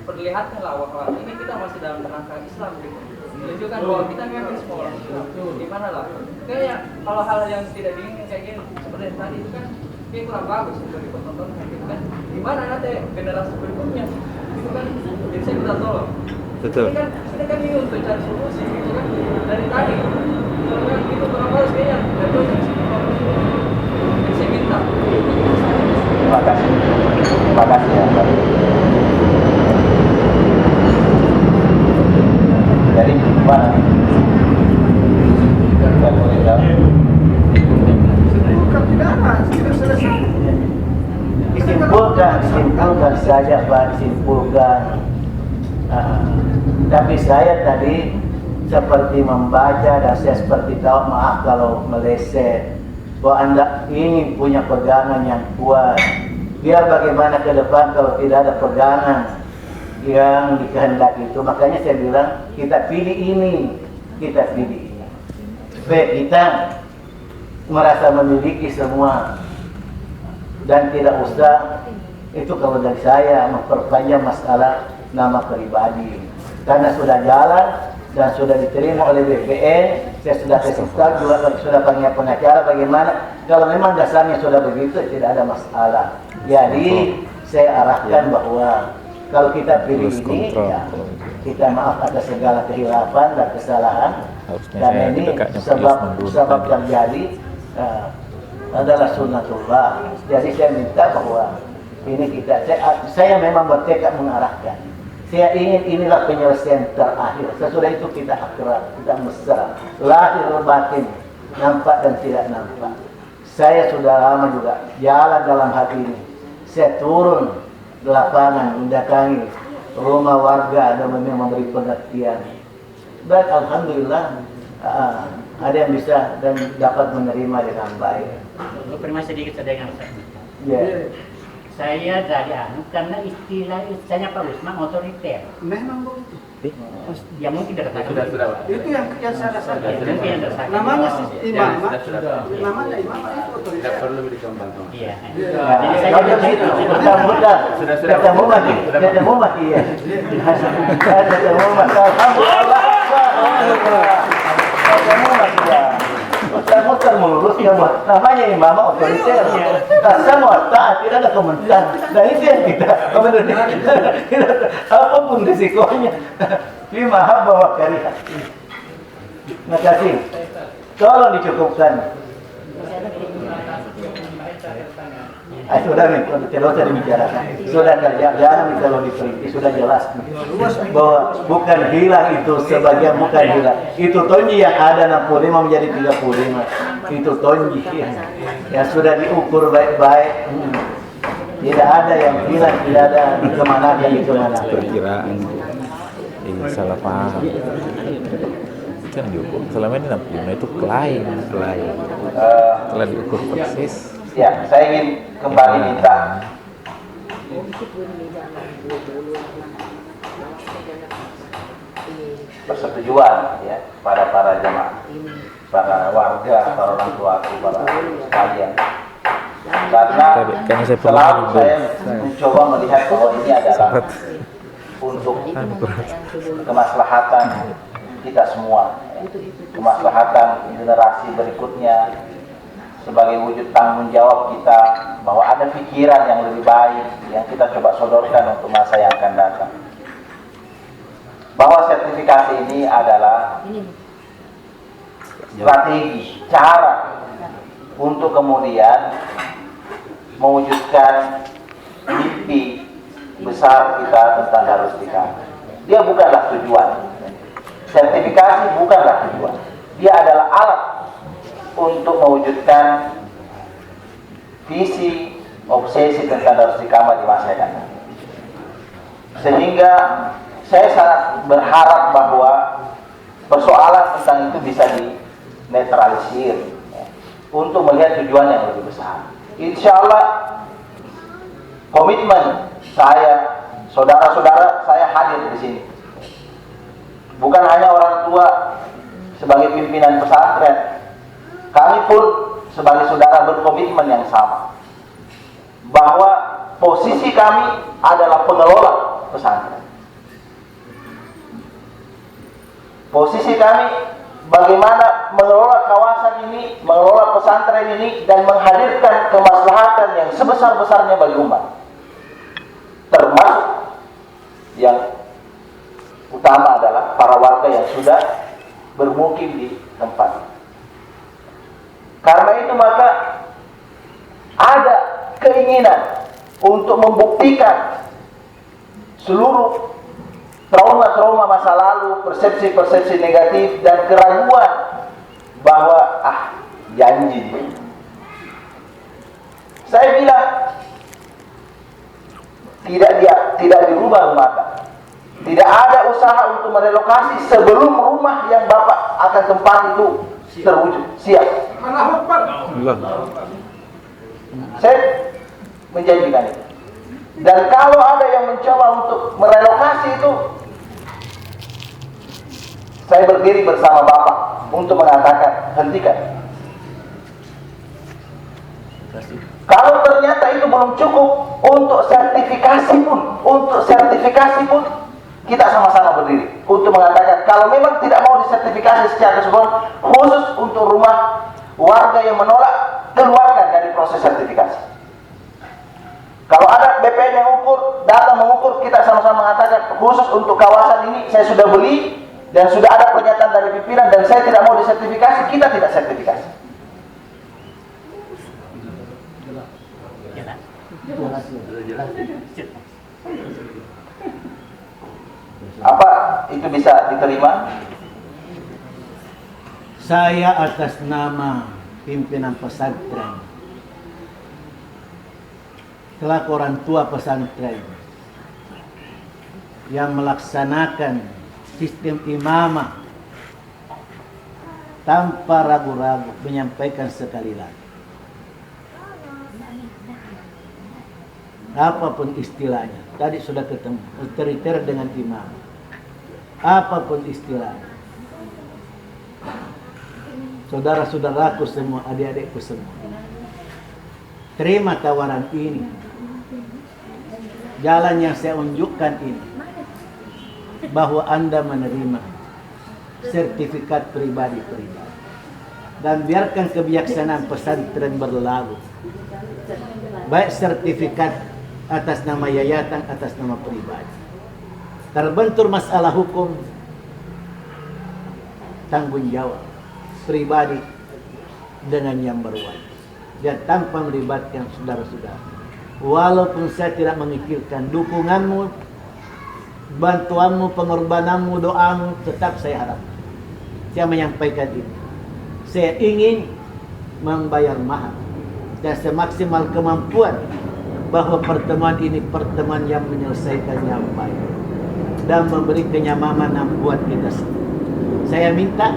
perlihatkanlah bahwa ini kita masih dalam kerangka Islam gitu. Menunjukkan bahwa kita memang semua orang Islam. Gimana lah? Kayak kalau hal yang tidak diinginkan kayak gini seperti yang tadi itu kan kayak kurang bagus untuk dipertontonkan gitu kan. Gimana nanti generasi berikutnya? Itu kan jadi saya minta tolong. Betul. Ini kan ini untuk cari solusi gitu kan dari tadi. Kalau kan itu kurang bagus kayaknya. Jadi saya minta. Terima kasih. Terima kasih ya, Pak. Jadi gimana? Kita boleh tahu. Bukan tidak selesai. Disimpulkan saja Pak, disimpulkan. Tapi saya tadi seperti membaca dan saya seperti tahu, maaf kalau meleset, bahwa Anda ingin punya pegangan yang kuat. Biar bagaimana ke depan kalau tidak ada pegangan yang dikehendaki itu. Makanya saya bilang kita pilih ini, supaya kita merasa memiliki semua dan tidak usah itu kalau dari saya memperpanjang masalah nama pribadi, karena sudah jalan dan sudah diterima oleh BPN. Saya sudah kasih tahu juga, sudah panggil pengacara bagaimana kalau memang dasarnya sudah begitu, tidak ada masalah. Jadi saya arahkan bahwa kalau kita pilih ini, ya, kita maaf atas segala kehilafan dan kesalahan. Dan ini sebab terjadi adalah sunnatullah. Jadi saya minta bahwa ini saya memang bertekad mengarahkan. Saya ingin inilah penyelesaian terakhir. Sesudah itu kita akrab, kita mesra, lahir batin, nampak dan tidak nampak. Saya sudah lama juga jalan dalam hati ini. Saya turun di lapangan, mendatangi rumah warga dan memberi pengertian. Dan alhamdulillah ada yang bisa dan dapat menerima dengan baik. Permisi sedikit saja yang saya. Yeah. Saya dari karena istilahnya Pak Usman otoriter. Memang begitu. Ya mungkin sudah. Itu yang saya rasakan. Namanya imam. Namanya imam itu otoriter. Tidak perlu dikembangkan. Iya. Jadi saya ketemu lagi ya. Ketemu lagi. Alhamdulillah. Ketemu lagi ya. Muter-muter mulus yang namanya imam otoriter. Nah, semua taat, tidak ada komentar. Nah itu yang kita apapun risikonya. Lima bahwa karihat. Terima kasih. Tolong dicukupkan. Sudah nih, tidak usah dibicarakan. Sudah jangan kalau diperinci, sudah jelas bahwa bukan hilang itu sebagian, bukan hilang. Itu tonji yang ada 65 menjadi 35. Itu tonji yang sudah diukur baik-baik. Tidak ada yang hilang, tidak ada di kemana. Perkiraan. Ini salah paham. Kan diukur selama ini 65 itu klaim. Setelah diukur persis. Ya, saya ingin kembali minta persetujuan ya pada para jemaah, para warga, para orang tua, para sekalian. Karena selalu saya mencoba melihat bahwa ini adalah untuk kemaslahatan kita semua, kemaslahatan generasi berikutnya, sebagai wujud tanggung jawab kita bahwa ada pikiran yang lebih baik yang kita coba sodorkan untuk masa yang akan datang. Bahwa sertifikasi ini adalah strategi, cara untuk kemudian mewujudkan mimpi besar kita tentang Darul Istiqamah. Dia bukanlah tujuan. Sertifikasi bukanlah tujuan. Dia adalah alat untuk mewujudkan visi, obsesi tentang Darul Istiqamah di masa yang datang. Sehingga saya sangat berharap bahwa persoalan tentang itu bisa dinetralisir ya, untuk melihat tujuan yang lebih besar. Insya Allah komitmen saya, saudara-saudara saya hadir di sini. Bukan hanya orang tua sebagai pimpinan pesantren, kami pun sebagai saudara berkomitmen yang sama bahwa posisi kami adalah pengelola pesantren. Posisi kami bagaimana mengelola kawasan ini, mengelola pesantren ini dan menghadirkan kemaslahatan yang sebesar-besarnya bagi umat. Termasuk yang utama adalah para warga yang sudah bermukim di tempat. Karena itu maka ada keinginan untuk membuktikan seluruh trauma-trauma masa lalu, persepsi-persepsi negatif dan keraguan bahwa janji. Saya bilang tidak dirubah rumah. Tidak ada usaha untuk merelokasi sebelum rumah yang Bapak akan tempat itu terwujud. Siap. Saya menjanjikan itu. Dan kalau ada yang mencoba untuk merelokasi itu, saya berdiri bersama Bapak untuk mengatakan hentikan. Kalau ternyata itu belum cukup untuk sertifikasi pun kita sama-sama berdiri untuk mengatakan kalau memang tidak mau disertifikasi secara keseluruhan, khusus untuk rumah warga yang menolak, keluarkan dari proses sertifikasi. Kalau ada BPN yang ukur, datang mengukur, kita sama-sama mengatakan khusus untuk kawasan ini saya sudah beli dan sudah ada pernyataan dari pimpinan dan saya tidak mau disertifikasi, kita tidak sertifikasi. Apa itu bisa diterima? Saya atas nama pimpinan pesantren, selaku orang tua pesantren yang melaksanakan sistem imamah tanpa ragu-ragu menyampaikan sekali lagi, apapun istilahnya, tadi sudah ketemu otoriter dengan imam, apapun istilahnya, saudara-saudaraku semua, adik-adikku semua, terima tawaran ini. Jalan yang saya unjukkan ini, bahwa Anda menerima sertifikat pribadi-pribadi. dan biarkan kebijaksanaan pesantren berlalu. Baik sertifikat atas nama yayasan, atas nama pribadi. Terbentur masalah hukum, tanggung jawab pribadi dengan yang berwajib dan tanpa melibatkan saudara-saudara. Walaupun saya tidak mengikirkan dukunganmu, bantuanmu, pengorbananmu, doamu, tetap saya harap. Saya menyampaikan ini. Saya ingin membayar mahal dan semaksimal kemampuan bahwa pertemuan ini pertemuan yang menyelesaikan yang baik dan memberi kenyamanan buat kita semua. Saya minta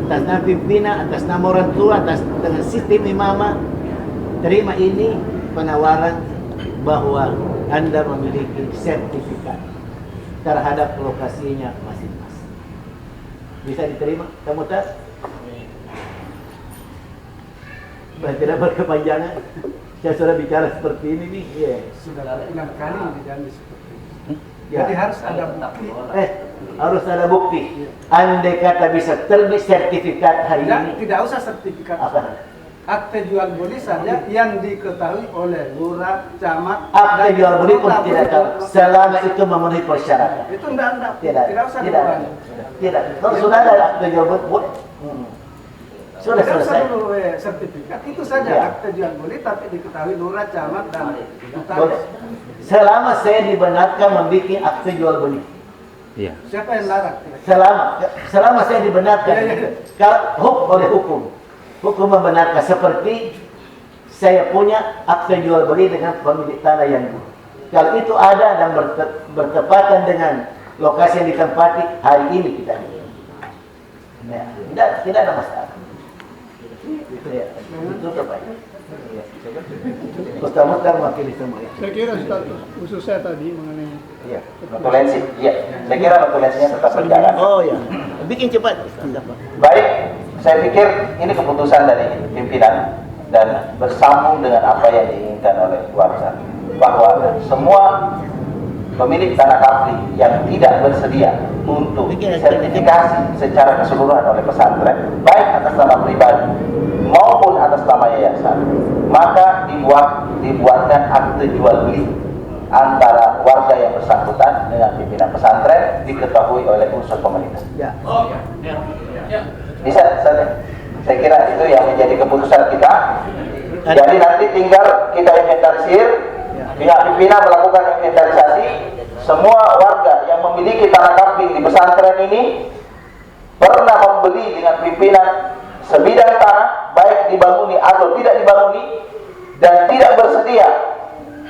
atas nama pimpinan, atas nama orang tua, atas dengan sistem imamah, terima ini penawaran bahwa Anda memiliki sertifikat terhadap lokasinya masing-masing. Bisa diterima, kamu tas? Tidak berkepanjangan. Saya sudah bicara seperti ini nih. Yeah. Sudah berulang kali dijanji seperti itu. Ya. Jadi harus ada bukti. Harus ada bukti. Andai kata bisa terbit sertifikat hari ini. Tidak usah sertifikat. Apa? Akte jual beli saja yang diketahui oleh lurah, camat. Akte jual beli pun tidak tahu. Selama itu memenuhi persyaratan. Itu tidak usah diulangi. Tidak. Kalau sudah ada akte jual beli, sudah selesai. Dulu sertifikat itu saja ya. Akte jual beli tapi diketahui lurah, camat dan notaris. Selama saya dibenarkan membuat akte jual beli. Iya. Siapa yang larang? Selama saya dibenarkan. Kalau oleh hukum membenarkan seperti saya punya akte jual beli dengan pemilik tanah yang dulu. Kalau itu ada dan bertepatan dengan lokasi yang ditempati, hari ini kita tidak ada masalah. Itu terbaik. Ustaz mewakili semua. Saya kira khusus saya tadi mengenai notulensi. Iya, saya kira notulensinya tetap berjalan. Oh ya, bikin cepat. Baik, saya pikir ini keputusan dari pimpinan dan bersambung dengan apa yang diinginkan oleh warga, bahwa semua pemilik tanah kapling yang tidak bersedia untuk sertifikasi secara keseluruhan oleh pesantren, baik atas nama pribadi maupun atas nama yayasan, maka dibuatkan akte jual beli antara warga yang bersangkutan dengan pimpinan pesantren, diketahui oleh unsur pemerintah. Ya. Bisa, saya kira itu yang menjadi keputusan kita. Jadi nanti tinggal kita inventarisir, pihak pimpinan melakukan inventarisasi semua warga yang memiliki tanah kapling di pesantren ini pernah membeli dengan pimpinan sebidang tanah, baik dibanguni atau tidak dibanguni, dan tidak bersedia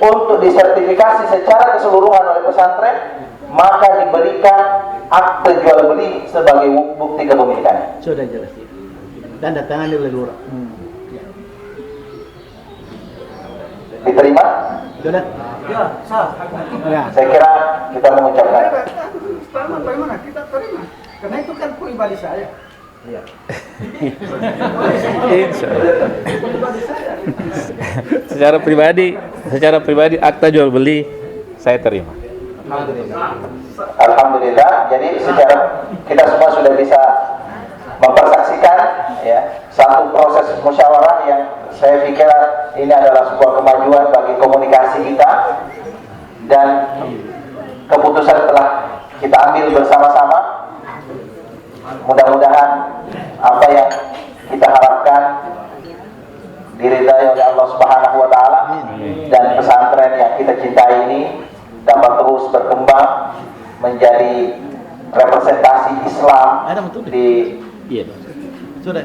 untuk disertifikasi secara keseluruhan oleh pesantren, maka diberikan akte jual beli sebagai bukti kepemilikan. Sudah jelas. Tanda tangan oleh lurah. Diterima? Sudah? Ya, sah. Ya. Saya kira kita mengucapkan. Bagaimana kita terima? Karena itu kan pribadi saya. Iya. Secara pribadi akta jual beli saya terima. Alhamdulillah. Jadi secara kita semua sudah bisa mempersaksikan ya satu proses musyawarah yang saya pikir ini adalah sebuah kemajuan bagi komunikasi kita, dan keputusan telah kita ambil bersama-sama. Mudah-mudahan apa yang kita harapkan diridai oleh Allah Subhanahu wa taala, dan pesantren yang kita cintai ini dapat terus berkembang menjadi representasi Islam di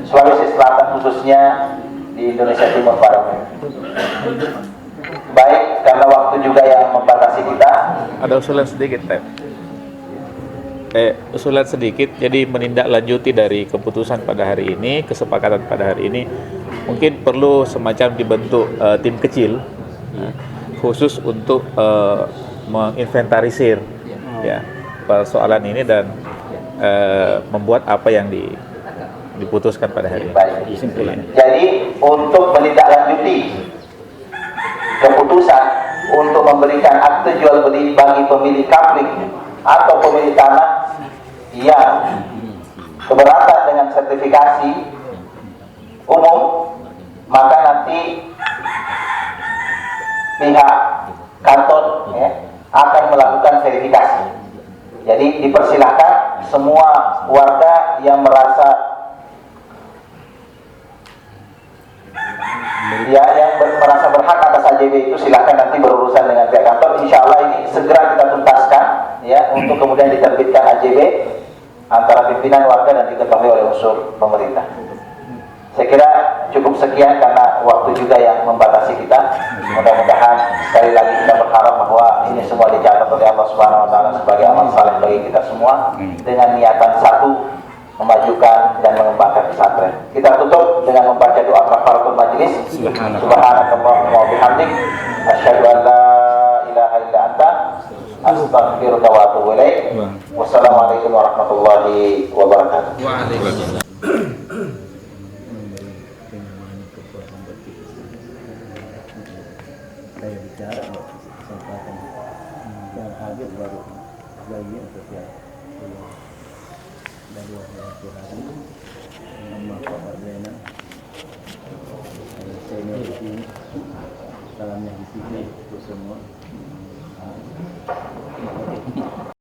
Sulawesi Selatan, khususnya di Indonesia Timur Barat. Baik, karena waktu juga yang membatasi kita. Ada usulan sedikit, Tep. Usulan sedikit, jadi menindaklanjuti dari keputusan pada hari ini, kesepakatan pada hari ini, mungkin perlu semacam dibentuk tim kecil khusus untuk menginventarisir ya persoalan ini dan membuat apa yang diputuskan pada hari ini. Jadi untuk menindaklanjuti keputusan untuk memberikan akte jual beli bagi pemilik kapling atau pemilik tanah yang keberatan dengan sertifikasi umum, maka nanti pihak kantor ya, akan melakukan verifikasi. Jadi dipersilahkan semua warga yang merasa merasa berhak atas AJB itu silahkan nanti berurusan dengan pihak kantor. Insya Allah ini segera kita tuntaskan ya, untuk kemudian diterbitkan AJB antara pimpinan warga dan diketahui oleh unsur pemerintah. Saya kira cukup sekian karena waktu juga yang membatasi kita. Mudah-mudahan sekali lagi kita berharap bahwa ini semua dicatat oleh Allah Subhanahu wa taala sebagai amal saleh bagi kita semua dengan niatan satu, memajukan dan mengembangkan pesantren. Kita tutup dengan membaca doa kafaratul majelis. Subhanakallahumma wa bihamdik, asyhadu an la ilaha illa anta, astaghfiruka wa atubu ilaik. Wassalamualaikum warahmatullahi wabarakatuh. Waalaikumsalam. Saya bicara kesempatan yang hadir baru lagi untuk yang dari waktu hari nama Pak Ardena, saya di sini, salamnya di sini untuk semua.